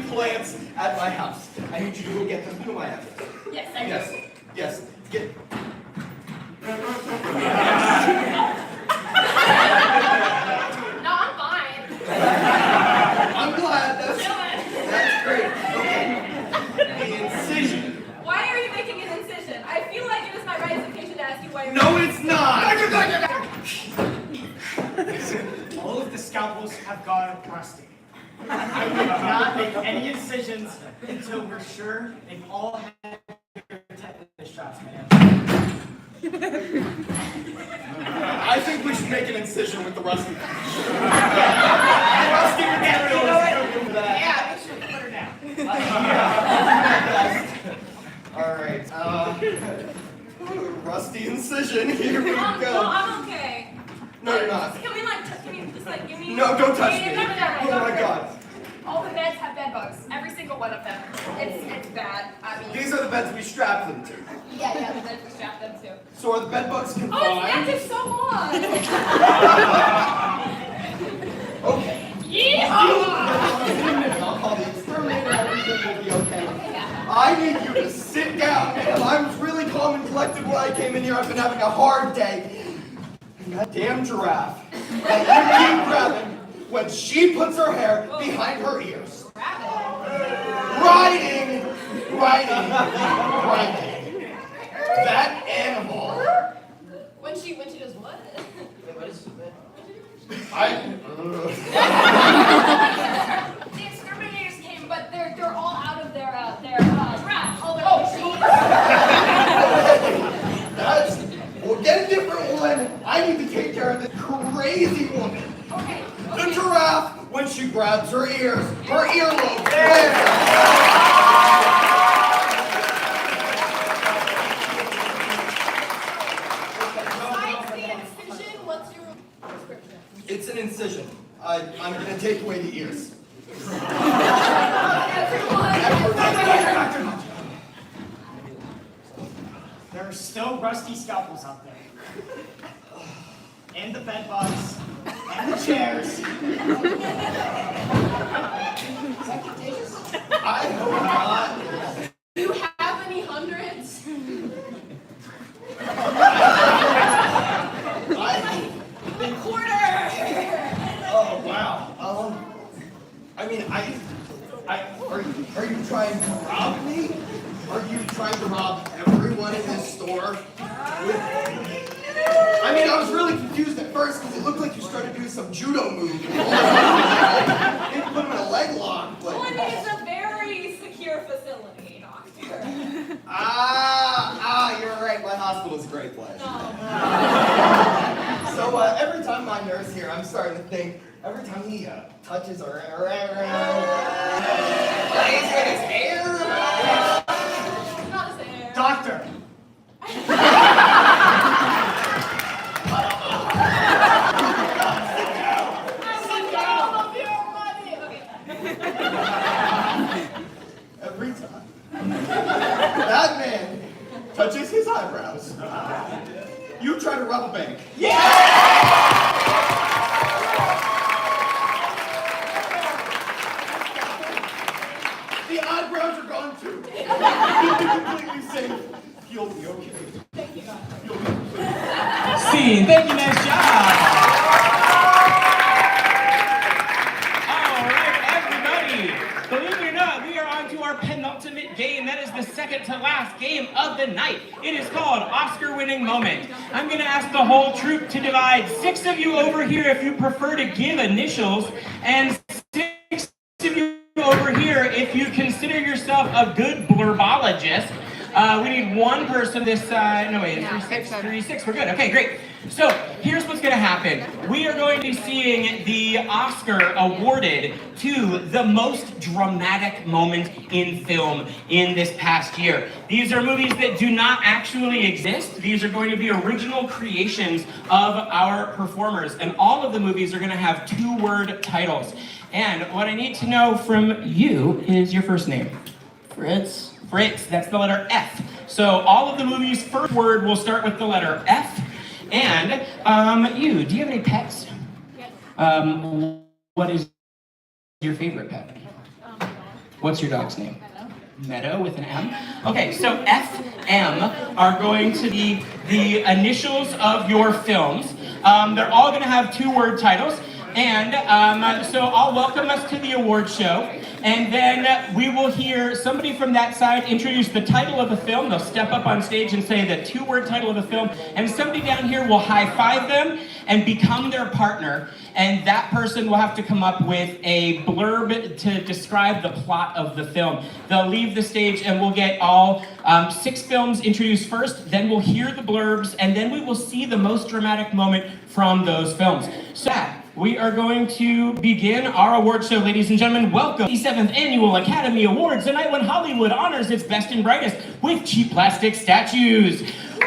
plants at my house. I need you to go get them. You know my address. Yes, I do. Yes. Get. No, I'm fine. I'm glad. That's great. Okay. The incision. Why are you making an incision? I feel like it is my ratification to ask you why you're No, it's not. All of the scalpels have gone rusty. I will not make any incisions until we're sure they've all had their tetanus shots, man. I think we should make an incision with the rusty. Rusty material is good for that. Yeah, make sure you put her down. All right. Rusty incision. Here we No, go. I'm okay. No, you're not. Can we just give me? No, don't touch me. No. Oh my God. All the beds have bed bugs. Every single one of them. It's bad. I mean. These are the beds we strap them to. Yeah, the beds we strap them to. So are the bed bugs Oh, confined? it's so long. Okay. Yeehaw! I'll call the exterminator. Everything will be okay. I need you to sit down, man. I was really calm and collected when I came in here. I've been having a hard day. And that damn giraffe that you keep grabbing when she puts her hair behind her ears. Riding. That animal. When she does what? The exterminators came, but they're all out of their trap. We'll get a different one. I need to take care of this crazy woman. Okay. The giraffe, when she grabs her ears, her earlobe. Besides the incision, what's your prescription? It's an incision. I'm going to take away the ears. There are still rusty scalpels out there. And the bed bugs. And the chairs. I hope not. Do you have any hundreds? A quarter. Oh wow. Are you trying to rob me? Are you trying to rob everyone in this store? I mean, I was really confused at first because it looked like you started doing some judo move. You didn't put him in a leg lock, but. Well, I mean, it's a very secure facility, doctor. You're right. My hospital's a great place. No. So every time my nurse here, I'm starting to think, every time he touches her plays with his hair. Not his hair. Doctor. Every time that man touches his eyebrows, you try to rob a bank. The eyebrows are gone too. You'll be completely safe. You'll be okay. Thank you, doctor. You'll be okay. Scene. Thank you, nice job. All right, everybody. Believe it or not, we are on to our penultimate game. That is the second to last game game of the night. It is called Oscar-winning moment. I'm going to ask the whole troupe to divide 6 of you over here if you prefer to give initials, and 6 of you over here if you consider yourself a good blurbologist. We need 1 person this side. No, wait, 3, 6. We're good. Okay, great. So here's what's going to happen. We are going to be seeing the Oscar awarded to the most dramatic moment in film in this past year. These are movies that do not actually exist. These are going to be original creations of our performers. And all of the movies are going to have 2-word titles. And what I need to know from you is your first name. Fritz. Fritz, that's the letter F. So all of the movies' first word will start with the letter F. And do you have any pets? Yes. What is your favorite pet? What's your dog's name? Meadow with an M? Okay, so F, M are going to be the initials of your films. They're all going to have 2-word titles. And so I'll welcome us to the award show, and then we will hear somebody from that side introduce the title of the film. They'll step up on stage and say the 2-word title of the film, and somebody down here will high-five them and become their partner, and that person will have to come up with a blurb to describe the plot of the film. They'll leave the stage, and we'll get all 6 films introduced first, then we'll hear the blurbs, and then we will see the most dramatic moment from those films. So we are going to begin our award show, ladies and gentlemen. Welcome to the 7th Annual Academy Awards, the night when Hollywood honors its best and brightest with cheap plastic statues.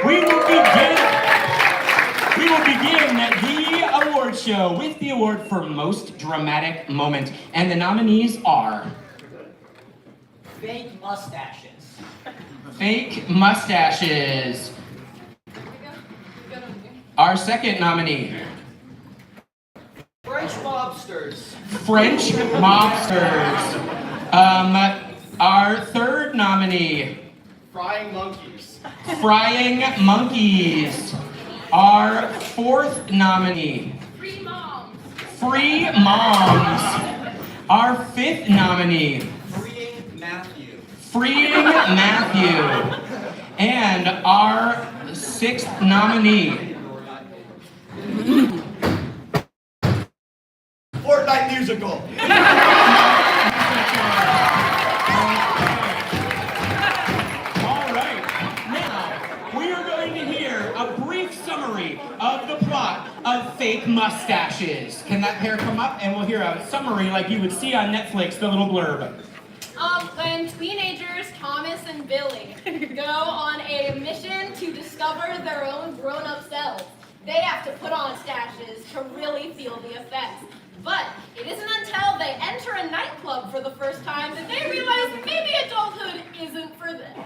We will begin the award show with the award for most dramatic moment. And the nominees are... Fake mustaches. Fake mustaches. Our second nominee. French mobsters. French mobsters. Our third nominee. Frying monkeys. Frying monkeys. Our fourth nominee. Free moms. Free moms. Our fifth nominee. Freeing Matthew. Freeing Matthew. And our 6th nominee. Fortnite musical. All right. Now, we are going to hear a brief summary of the plot of Fake Mustaches. Can that pair come up? And we'll hear a summary like you would see on Netflix, the little blurb. When teenagers Thomas and Billy go on a mission to discover their own grown-up selves, they have to put on stashes to really feel the effects. But it isn't until they enter a nightclub for the first time that they realize maybe adulthood isn't for them.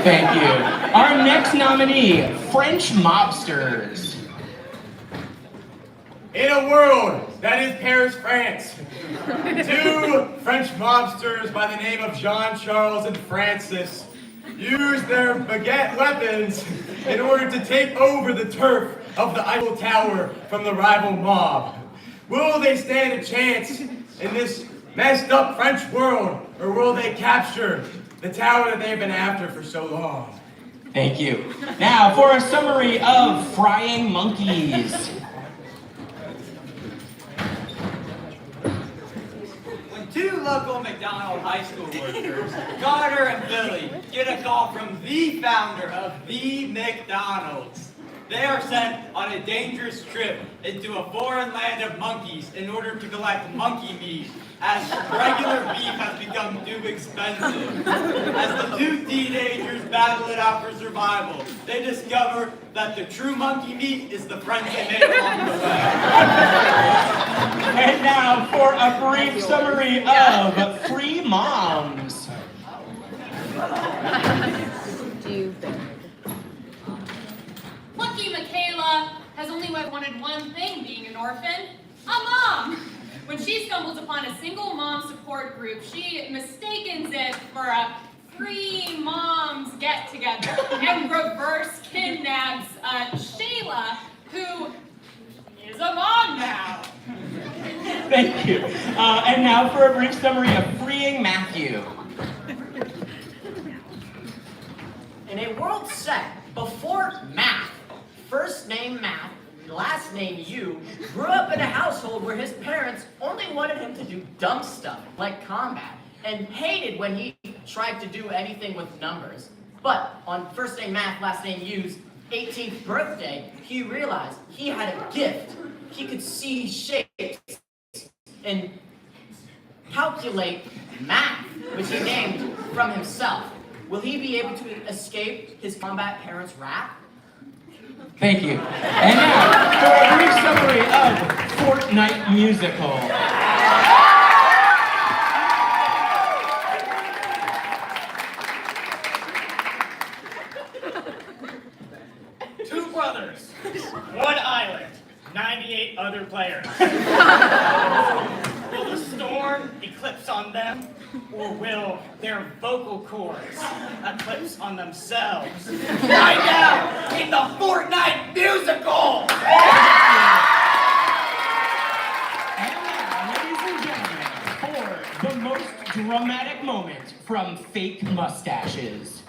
Thank you. Our next nominee, French mobsters. In a world that is Paris, France, 2 French mobsters by the name of Jean-Charles and Francis use their baguette weapons in order to take over the turf of the Eiffel Tower from the rival mob. Will they stand a chance in this messed up French world, or will they capture the tower that they've been after for so long? Thank you. Now for a summary of Frying Monkeys. When 2 local McDonald high school workers, Carter and Billy, get a call from the founder of the McDonald's. They are sent on a dangerous trip into a foreign land of monkeys in order to collect monkey meat, as regular beef has become too expensive. As the 2 teenagers battle it out for survival, they discover that the true monkey meat is the friends they made along the way. And now for a brief summary of Free Moms. Lucky Michaela has only wanted one thing being an orphan, a mom. When she stumbles upon a single mom support group, she mistakes it for a free moms get-together and reverse kidnaps Shayla, who is a mom now. Thank you. And now for a brief summary of Freeing Matthew. first name Matt, last name you, grew up in a household where his parents only wanted him to do dumb stuff like combat and hated when he tried to do anything with numbers. But on first name Matt, last name you's 18th birthday, he realized he had a gift. He could see shapes and calculate math, which he named from himself. Will he be able to escape his combat parents' wrath? Thank you. And now, for a brief summary of Fortnite Musical. Two brothers, one island, 98 other players. Will the storm eclipse on them, or will their vocal cords eclipse on themselves? Right now, in the Fortnite musical! And now, ladies and gentlemen, for the most dramatic moment from Fake Mustaches.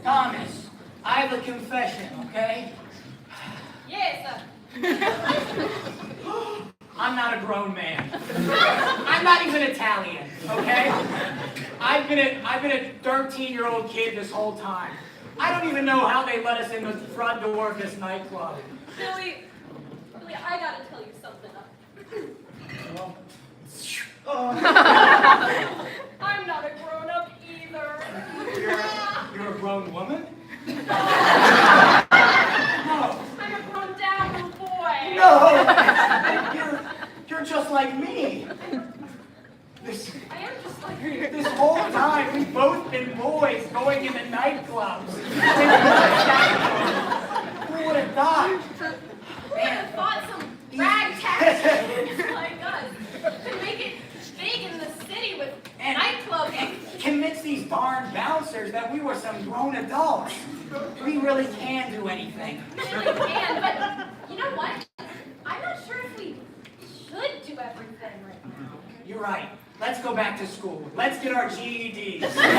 Thomas, I have a confession, okay? Yes, I'm not a grown man. I'm not even Italian, okay? I've been a 13-year-old kid this whole time. I don't even know how they let us in the front door of this nightclub. Billy, I gotta tell you something. I'm not a grown-up either. You're a grown woman? No. I'm a grown-down little boy. No! You're just like me. I am just like you. This whole time, we've both been boys going into nightclubs. Who would have thought? Who would have thought some ragtag like us could make it big in the city with nightclubs? And convince these darn bouncers that we were some grown adults. We really can do anything. We really can, but you know what? I'm not sure if we should do everything right now. You're right. Let's go back to school. Let's get our GEDs. Yeah!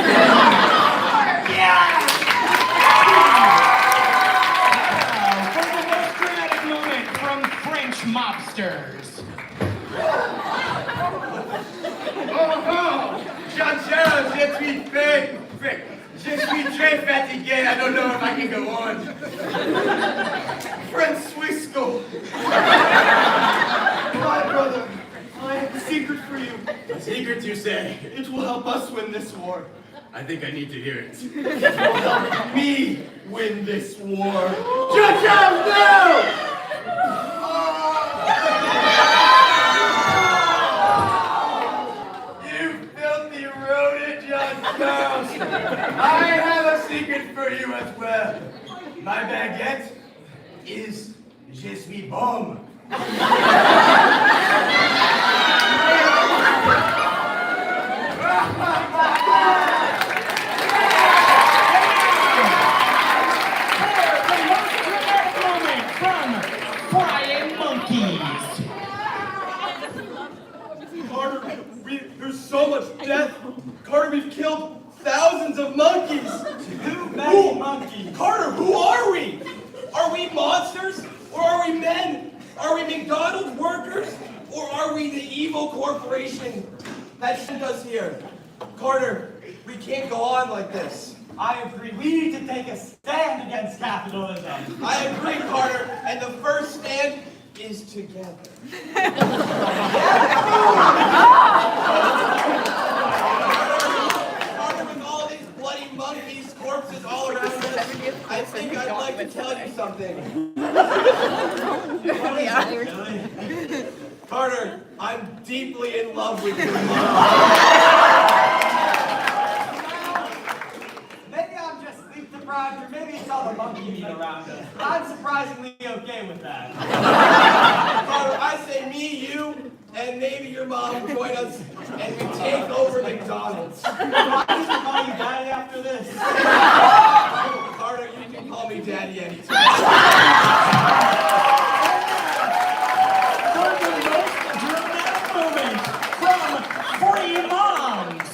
For the most dramatic moment from French mobsters. Oh, Jean-Charles, je suis fait. Je suis très fatigué. I don't know if I can go on. French Swiss school. My brother, I have a secret for you. A secret, you say? It will help us win this war. I think I need to hear it. It will help me win this war. Jean-Charles, no! I have a secret for you as well. My baguette is je suis bon. Carter, there's so much death. Carter, we've killed thousands of monkeys. Too many monkeys. Carter, who are we? Are we monsters? Or are we men? Are we McDonald's workers? Or are we the evil corporation that sent us here? Carter, we can't go on like this. I agree. We need to take a stand against capitalism. I agree, Carter. And the first stand is together. Carter, with all these bloody monkeys, corpses all around us, I think I'd like to tell you something. Carter, I'm deeply in love with you. Maybe I'm just sleep deprived, or maybe it's all the monkey meat around us. I'm surprisingly okay with that. Carter, I say me, you, and maybe your mom will join us, and we take over McDonald's. I need to call you daddy after this. Carter, you can call me daddy anytime. For the most dramatic moment from Free Moms.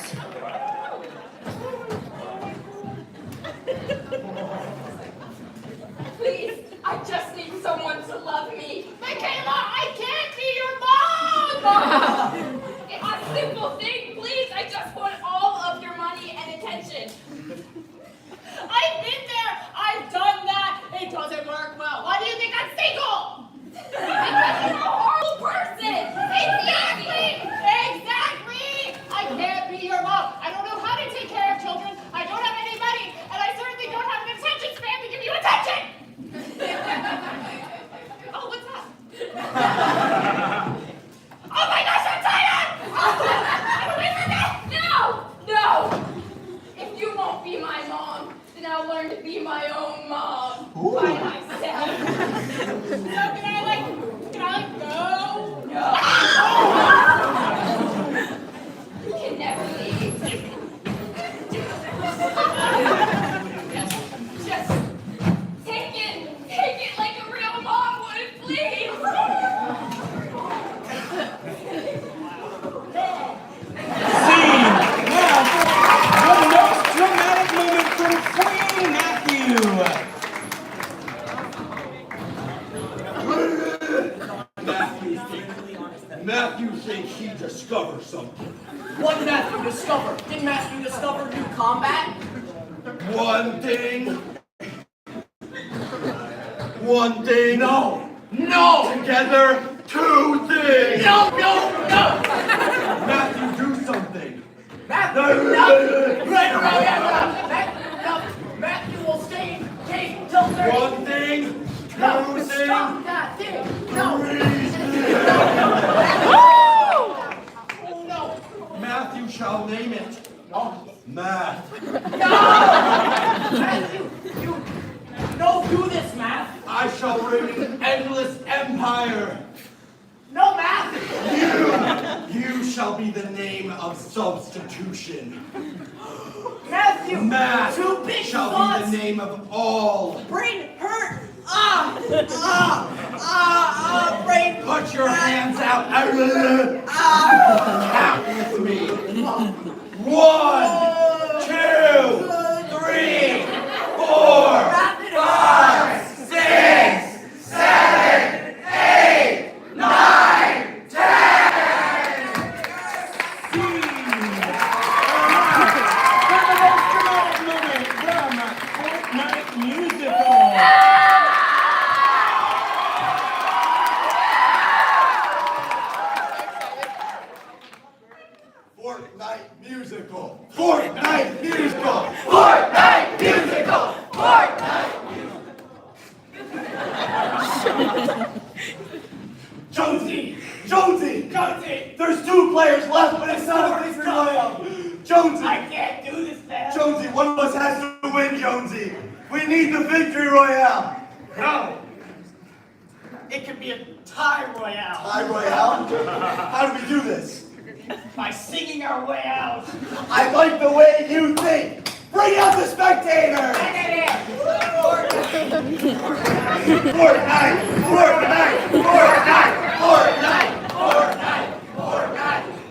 mom by myself. So can I go? No. You can never leave. Just take it like a real mom would, please. Scene. Now, the most dramatic moment from Queen Matthew. Matthew thinks he discovered something. What did Matthew discover? Did Matthew discover new combat? One thing. One thing. No. No. Together, two things. No, no, no. Matthew, do something. Matthew, no. Matthew will stay in cage till 30. One thing, two No, things, stop that thing. No. three things. Oh, no. Matthew shall name it. No. Math. No! Matthew, you don't do this, Matt. I shall reign an endless empire. No, Matt. You shall be the name of substitution. Matthew, Math too big shall thoughts. be the name of all. Brain hurt. Brain. Put your hands out. Count with me. 1, 2, 3, 4, 5, 6, 7, 8, 9, 10. Fortnite musical. Fortnite musical. Fortnite musical. Fortnite musical. Fortnite musical. Jonesy. Jonesy. Jonesy. There's 2 players left, but it's not a victory royale. Jonesy. I can't do this, man. Jonesy, one of us has to win, Jonesy. We need the victory royale. No. It could be a tie royale. Tie royale? How do we do this? By singing our way out. I like the way you think. Bring out the spectators. Fortnite. Fortnite. Fortnite. Fortnite. Fortnite.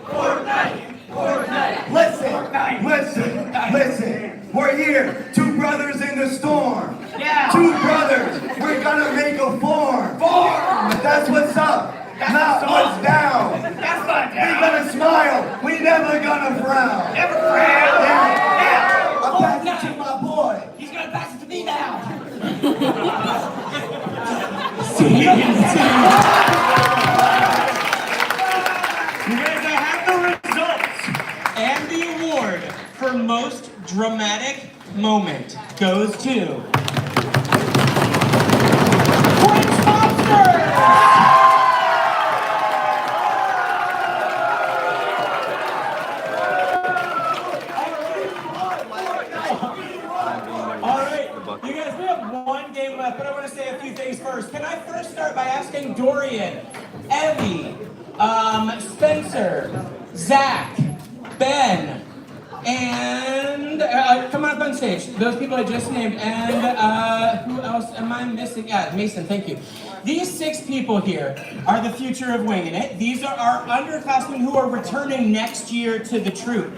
Fortnite. Fortnite. Fortnite. Listen. We're here. 2 brothers in the storm. Yeah. 2 brothers. We're gonna make a form. That's what's up. Not what's down. That's not We down. gonna smile. We never gonna frown. Never frown. Yeah. I'll pass it to my boy. He's gonna pass it to me now. You guys, I have the results. And the award for most dramatic moment goes to French Monsters! All right, you guys, we have 1 game left, but I want to say a few things first. Can I first start by asking Dorian, Evie, Spencer, Zach, Ben, and come on up on stage. Those people I just named, and who else am I missing? Yeah, Mason, thank you. These 6 people here are the future of Winging It. These are our underclassmen who are returning next year to the troop.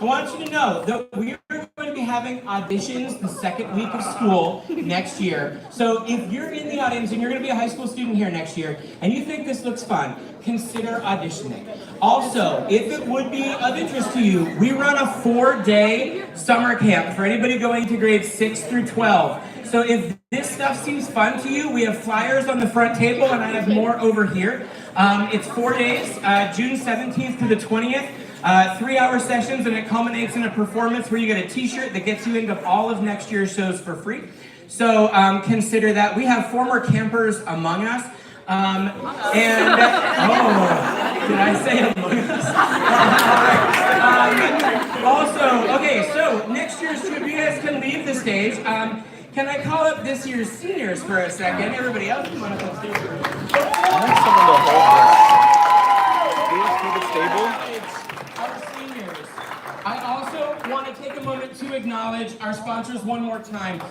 I want you to know that we are going to be having auditions the 2nd week of school next year. So if you're in the audience and you're going to be a high school student here next year and you think this looks fun, consider auditioning. Also, if it would be of interest to you, we run a 4-day summer camp for anybody going to grades 6 through 12. So if this stuff seems fun to you, we have flyers on the front table and I have more over here. It's 4 days, June 17th to the 20th. 3-hour sessions, and it culminates in a performance where you get a t-shirt that gets you into all of next year's shows for free. So consider that. We have former campers among us. Did I say among us? Also, okay, so next year's trip, you guys can leave the stage. Can I call up this year's seniors for a second? Everybody else, come on up on stage. I need someone to hold this. Our seniors. I also want to take a moment to acknowledge our sponsors one more time.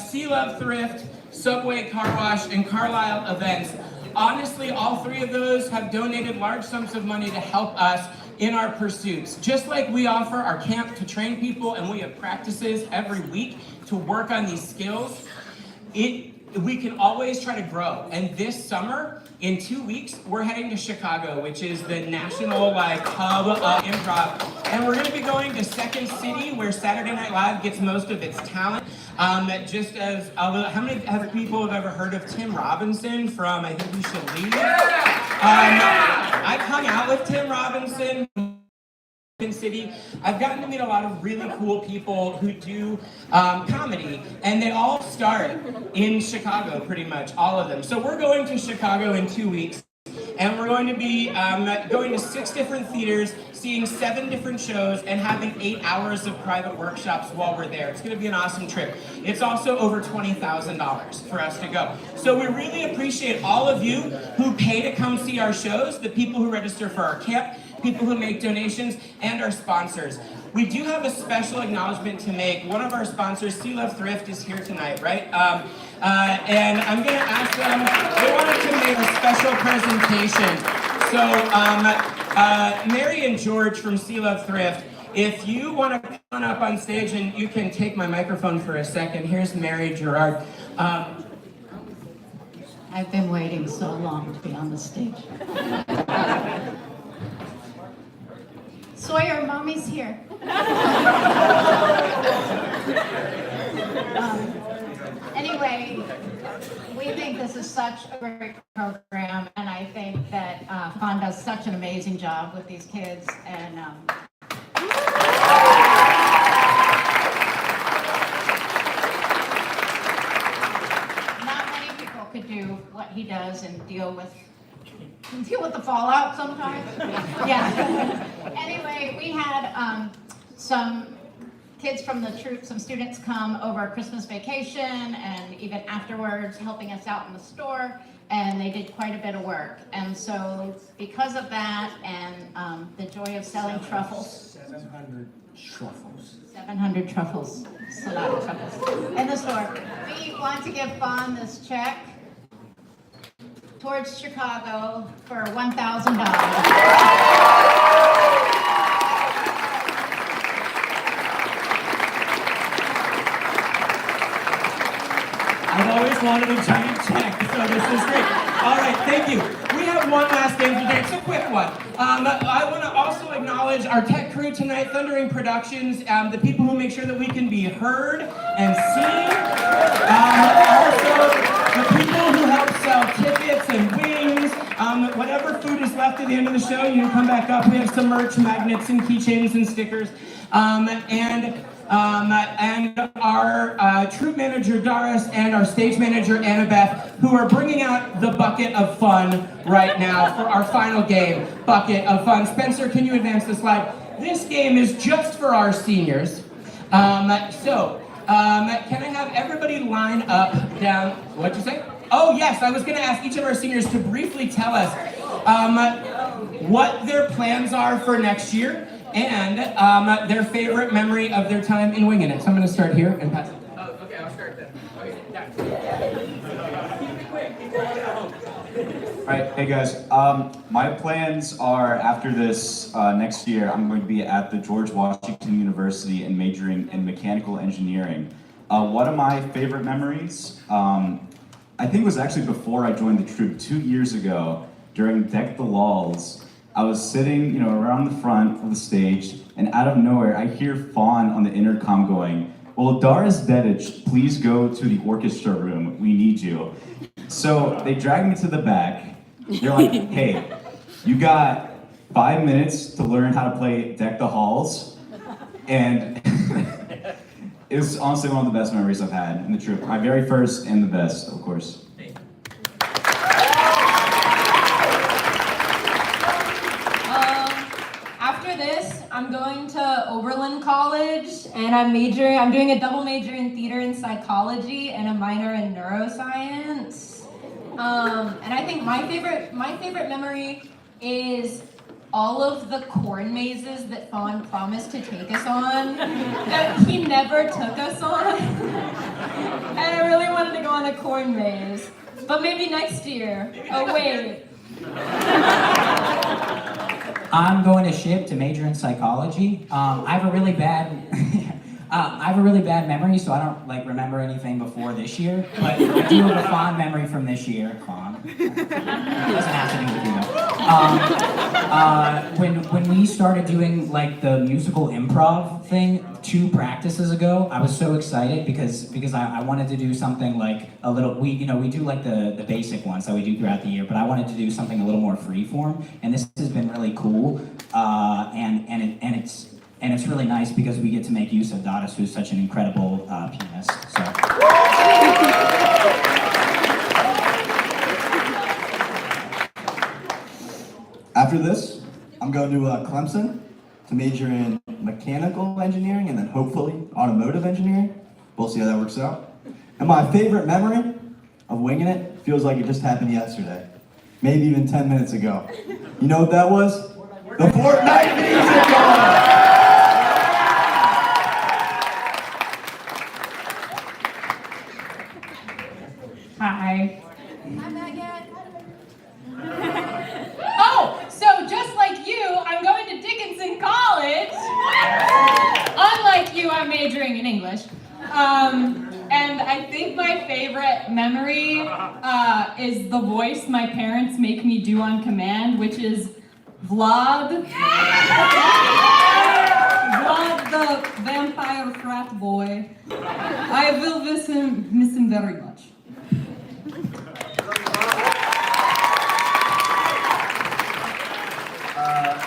Sea Love Thrift, Subway Car Wash, and Carlisle Events. Honestly, all three of those have donated large sums of money to help us in our pursuits. Just like we offer our camp to train people and we have practices every week to work on these skills, we can always try to grow. And this summer, in 2 weeks, we're heading to Chicago, which is the national hub of improv. And we're gonna be going to Second City, where Saturday Night Live gets most of its talent. Just as, how many other people have ever heard of Tim Robinson from I Think We Should Leave? I've hung out with Tim Robinson. City. I've gotten to meet a lot of really cool people who do comedy, and they all start in Chicago, pretty much, all of them. So we're going to Chicago in 2 weeks, and we're going to be going to 6 different theaters, seeing 7 different shows, and having 8 hours of private workshops while we're there. It's going to be an awesome trip. It's also over $20,000 for us to go. So we really appreciate all of you who pay to come see our shows, the people who register for our camp, people who make donations, and our sponsors. We do have a special acknowledgement to make. One of our sponsors, Sea Love Thrift, is here tonight, right? And I'm going to ask them, they wanted to make a special presentation. So Mary and George from Sea Love Thrift, if you want to come up on stage and you can take my microphone for a second. Here's Mary Gerard. I've been waiting so long to be on the stage. Sawyer, mommy's here. Anyway, we think this is such a great program, and I think that Fawn does such an amazing job with these kids. And not many people could do what he does and deal with the fallout sometimes. Yeah. Anyway, we had some kids from the troop, some students come over Christmas vacation and even afterwards helping us out in the store, and they did quite a bit of work. And so because of that and the joy of selling truffles. 700 truffles. 700 truffles. It's a lot of truffles in the store. We want to give Fawn this check towards Chicago for $1,000. I've always wanted a giant check, so this is great. All right, thank you. We have one last thing today. It's a quick one. I want to also acknowledge our tech crew tonight, Thundering Productions, the people who make sure that we can be heard and seen. Also, the people who help sell tickets and wings. Whatever food is left at the end of the show, you can come back up. We have some merch, magnets, and keychains and stickers. And our troop manager Doris and our stage manager Annabeth, who are bringing out the bucket of fun right now for our final game, Bucket of Fun. Spencer, can you advance the slide? This game is just for our seniors. Can I have everybody line up down? What'd you say? Oh yes, I was going to ask each of our seniors to briefly tell us what their plans are for next year, and their favorite memory of their time in Winging It. So I'm going to start here and pass it. Oh, okay, I'll start then. Okay, All right, hey guys. My plans are after this next year, I'm going to be at the George Washington University and majoring in mechanical engineering. One of my favorite memories, I think it was actually before I joined the troop 2 years ago during Deck the Walls. I was sitting, around the front of the stage, and out of nowhere, I hear Fawn on the intercom going, "Well, Doris Dedich, please go to the orchestra room. We need you." So they dragged me to the back. They're like, "Hey, you got 5 minutes to learn how to play Deck the Halls," and it was honestly one of the best memories I've had in the troop. My very first and the best, of course. After this, I'm going to Oberlin College, and I'm doing a double major in theater and psychology and a minor in neuroscience. And I think my favorite memory is all of the corn mazes that Fawn promised to take us on that he never took us on. And I really wanted to go on a corn maze, but maybe next year. Oh wait. I'm going to SHIP to major in psychology. I have a really bad memory, so I don't remember anything before this year. But I do have a fond memory from this year. Fond. Doesn't have to do with you though. When we started doing the musical improv thing 2 practices ago, I was so excited because I wanted to do something a little. We do the basic ones that we do throughout the year, but I wanted to do something a little more freeform, and this has been really cool. And it's really nice because we get to make use of Dottis, who's such an incredible pianist. So. After this, I'm going to Clemson to major in mechanical engineering and then hopefully automotive engineering. We'll see how that works out. And my favorite memory of winging it feels like it just happened yesterday. Maybe even 10 minutes ago. You know what that was? The Fortnite music! Hi. I'm Megan. Oh, so just like you, I'm going to Dickinson College. Unlike you, I'm majoring in English. And I think my favorite memory is the voice my parents make me do on command, which is Vlad. Vlad the vampire frat boy. I will miss him very much.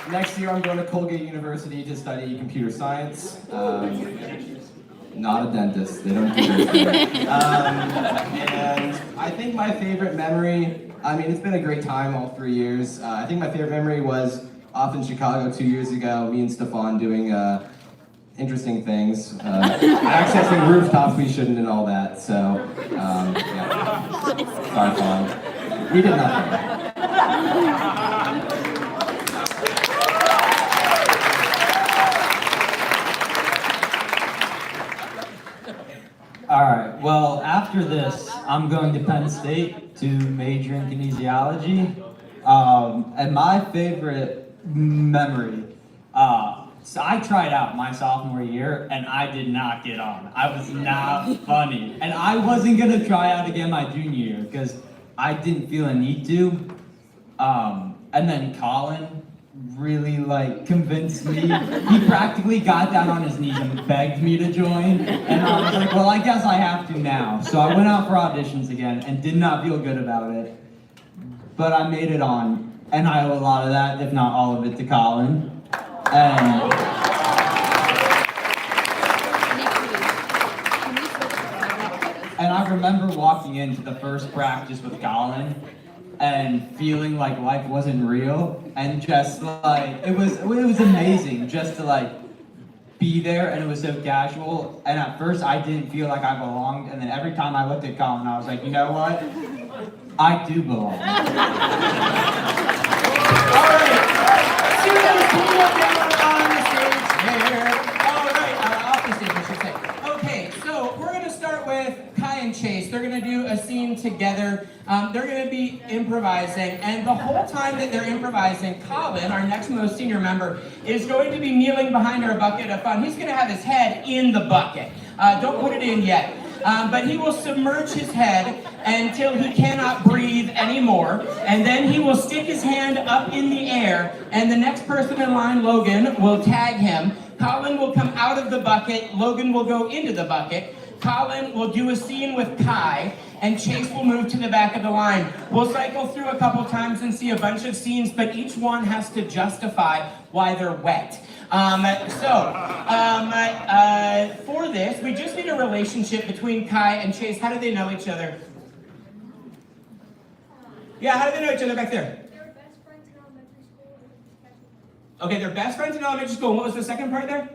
Next year I'm going to Colgate University to study computer science. Not a dentist, they don't do this here. And I think my favorite memory, it's been a great time all 3 years. I think my favorite memory was off in Chicago 2 years ago, me and Stefan doing interesting things. Accessing rooftops we shouldn't and all that, so yeah. Sorry, Fawn. We did nothing. All right, well, after this, I'm going to Penn State to major in kinesiology. And my favorite memory, so I tried out my sophomore year and I did not get on. I was not funny. And I wasn't gonna try out again my junior year because I didn't feel a need to. And then Colin really convinced me. He practically got down on his knees and begged me to join. And I was like, well, I guess I have to now. So I went out for auditions again and did not feel good about it. But I made it on. And I owe a lot of that, if not all of it, to Colin. And I remember walking into the first practice with Colin and feeling like life wasn't real, and just it was amazing just to be there, and it was so casual. And at first I didn't feel like I belonged, and then every time I looked at Colin I was like, you know what? I do belong. Alright, students, can you look down on the stage here? Alright, off the stage I should say. Okay, so we're going to start with Kai and Chase. They're going to do a scene together. They're going to be improvising, and the whole time that they're improvising, Colin, our next most senior member, is going to be kneeling behind our bucket of fun. He's going to have his head in the bucket. Don't put it in yet. But he will submerge his head until he cannot breathe anymore, and then he will stick his hand up in the air, and the next person in line, Logan, will tag him. Colin will come out of the bucket, Logan will go into the bucket, Colin will do a scene with Kai, and Chase will move to the back of the line. We'll cycle through a couple times and see a bunch of scenes, but each one has to justify why they're wet. For this, we just need a relationship between Kai and Chase. How do they know each other? Yeah, how do they know each other back there? They were best friends in elementary school. Okay, they're best friends in elementary school. What was the second part there?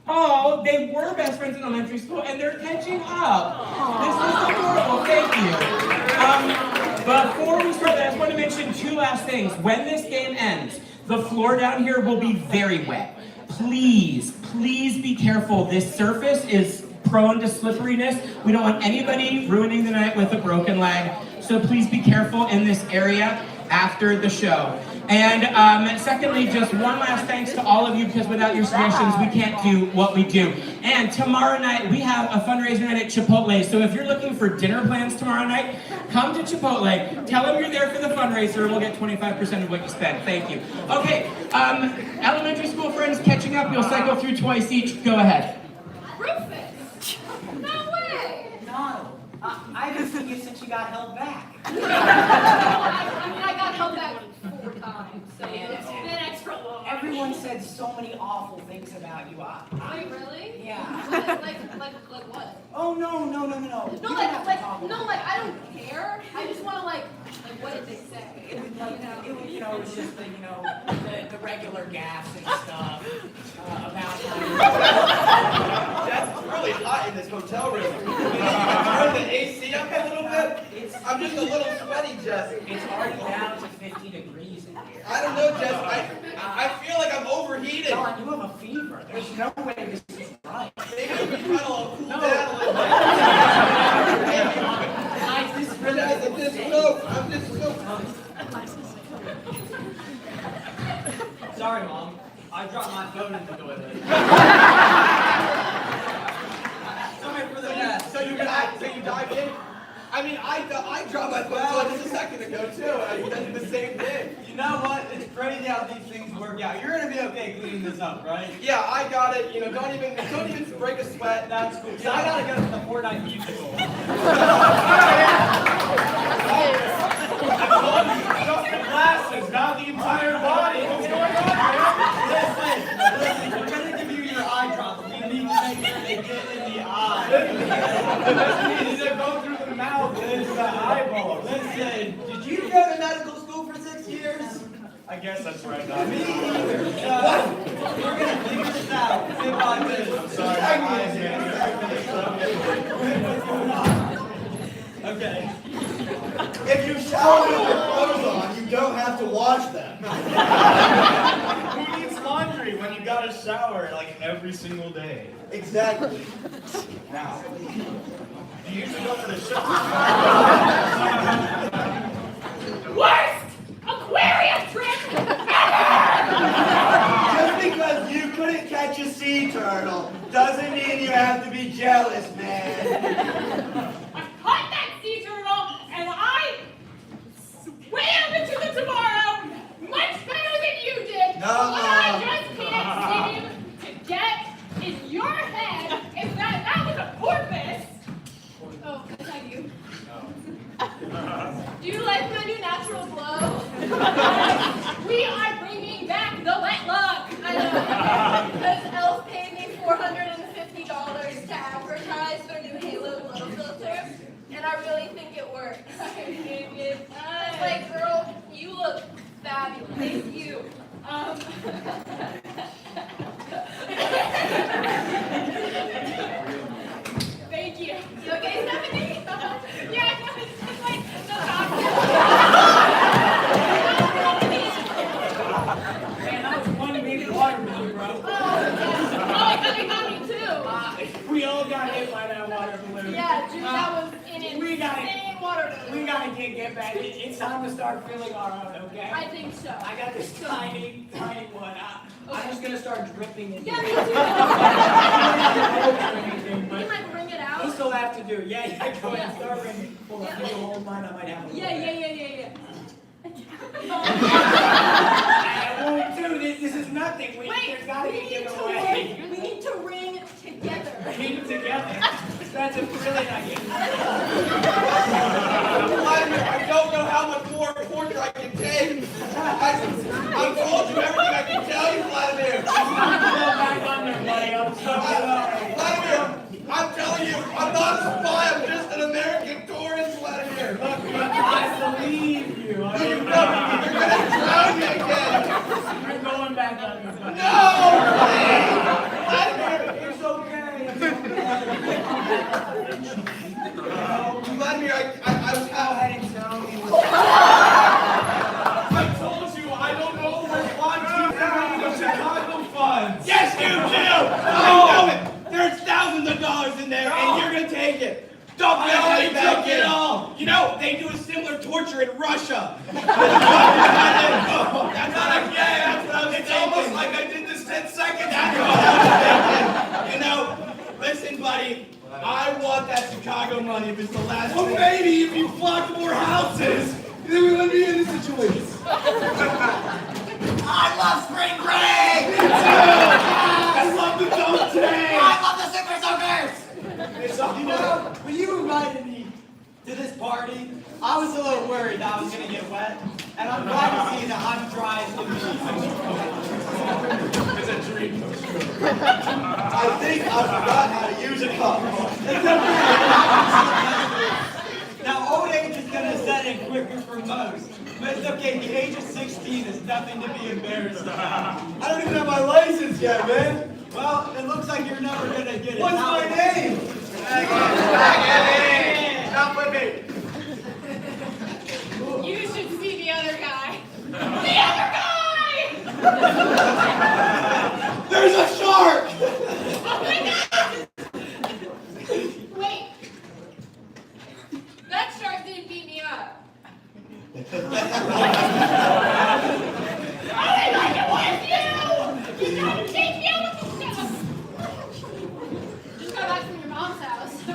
Oh, they were best friends in elementary school, and they're catching up. This is adorable. Thank you. Before we start, I just want to mention two last things. When this game ends, the floor down here will be very wet. Please be careful. This surface is prone to slipperiness. We don't want anybody ruining the night with a broken leg. So please be careful in this area after the show. And secondly, just one last thanks to all of you, because without your suggestions, we can't do what we do. And tomorrow night, we have a fundraiser night at Chipotle. So if you're looking for dinner plans tomorrow night, come to Chipotle. Tell them you're there for the fundraiser. We'll get 25% of what you spend. Thank you. Okay, elementary school friends catching up. You'll cycle through twice each. Go ahead. Rufus! No way! No. I haven't seen you since you got held back. I got held back 4 times, so it's been extra long. Everyone said so many awful things about you. Wait, really? Yeah. Like what? Oh, no. No, I don't care. I just want to, like, what did they say? It was just the regular gas and stuff about That's really hot in this hotel room. Can you turn the AC up a little bit? I'm just a little sweaty, Jess. It's already down to 50 degrees in here. I don't know, Jess. I feel like I'm overheated. John, you have a fever. There's no way this is right. Maybe we can kind of cool down a little bit. I'm just soaked. Sorry, Mom. I dropped my phone in the toilet. Sorry for the mess. So you dive in? I mean, I dropped my phone just a second ago, too. I did the same thing. You know what? It's crazy how these things work out. You're gonna be okay cleaning this up, right? Yeah, I got it. Don't even break a sweat. That's cool. So I gotta go to the Fortnite musical. Just the glasses, not the entire body. What's going on Listen, we're gonna give you your eye drops. You need to make sure they get in the eye. here? They go through the mouth and into the eyeball. Listen, did you go to medical school for 6 years? I guess that's right, Doc. Me either. We're gonna figure this out. Bit by bit. I'm sorry. Okay. If you shower with your clothes on, you don't have to wash them. Who needs laundry when you gotta shower like every single day? Exactly. Now, do you usually go for the shower? Worst aquarium trip Just because you couldn't catch a sea turtle doesn't mean you have to be jealous, man. caught that sea turtle, and I swam into the tomorrow much better than you did. What I just can't seem to get in your head is that was a porpoise. Oh, is that you? Do you like my new natural glow? We are bringing back the wet look. I know, because Elf paid me $450 to advertise their new Halo glow filter. And I really think it works. It's like, girl, you look fabulous. Thank you. Thank you. You okay, Stephanie? Yeah, no, it's just like the Man, that was one big water balloon, bro. Oh, it got me too. We all got hit by that water balloon. Yeah, dude, that was an insane water balloon. We gotta get back. It's time to start filling our own, okay? I think so. I got this tiny one. I'm just gonna start dripping into Yeah, it. me too. You might bring it out. You still have to do. Yeah, go ahead. Start bringing. Hold on, if you hold mine, I might have a Yeah. I won't do this. This is nothing. There's gotta be a giveaway. We need to ring together. Ring together. That's a brilliant idea. I don't know how much more torture I can take. I told you everything I can tell you, Vladimir. Back on there, buddy. I'm sorry. Vladimir, I'm telling you, I'm not a spy. I'm just an American tourist, Vladimir. I believe you. You're gonna drown me again. You're going here, I was Go ahead and tell me what. I told you I don't know where Juan keeps the Chicago funds. Yes, you do! I know it! There's thousands of dollars in there, and you're gonna take it. Don't I let already me back took in. it all. You know, they do a similar torture in Russia. That's not a gay, that's what I was It's thinking. almost like I did this 10 seconds That's ago. what I was thinking. You know, listen, buddy, I want that Chicago money if it's the last Well, thing. maybe if you blocked more houses, then we wouldn't be in this situation. I love spring break! I love the dome tank. I love the Super Soakers! You know, when you invited me to this party, I was a little worried that I was going to get wet, and I'm glad to see that I'm dry as can be. It's a dream come true. I think I forgot how to use a cup. Now, old age is going to set in quicker for most, but it's okay. The age of 16 is nothing to be embarrassed about. I don't even have my license yet, man. Well, it looks like you're never going to get it. What's my name? Not with me. You should see the other guy. The other guy! There's a shark! Oh my God! Wait. That shark didn't beat me up. I didn't like it with you! You gotta take me out of the stuff! Just got back from your mom's house. The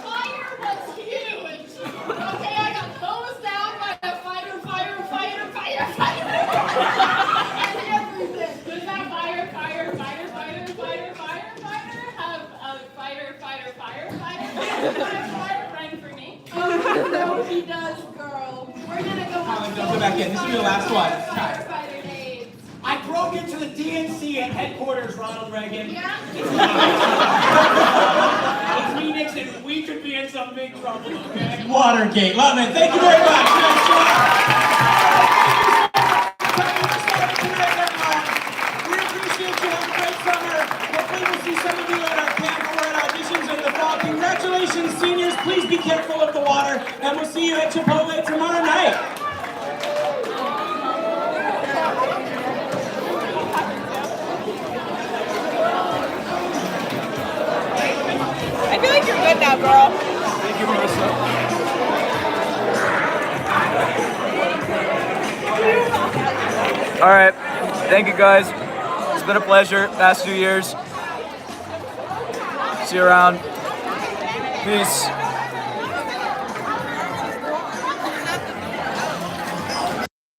fire was huge! Okay, I got hosed down by a fighter! And everything! Does that fighter have a fire friend for me? Oh, no, he does, girl. We're gonna go on. Don't go back in. This will be the last one. Firefighter days. I broke into the DNC at headquarters, Ronald Reagan. Yeah? It's me, Nixon. We could be in some big trouble, okay? Watergate, love it. Thank you very much. Nice job. We appreciate you. Have a great summer. Hopefully we'll see some of you at our camp or at auditions in the fall. Congratulations, seniors. Please be careful of the water, and we'll see you at Chipotle tomorrow night. I feel like you're good now, girl. Thank you, Marissa. All right, thank you guys. It's been a pleasure past 2 years. See you around. Peace.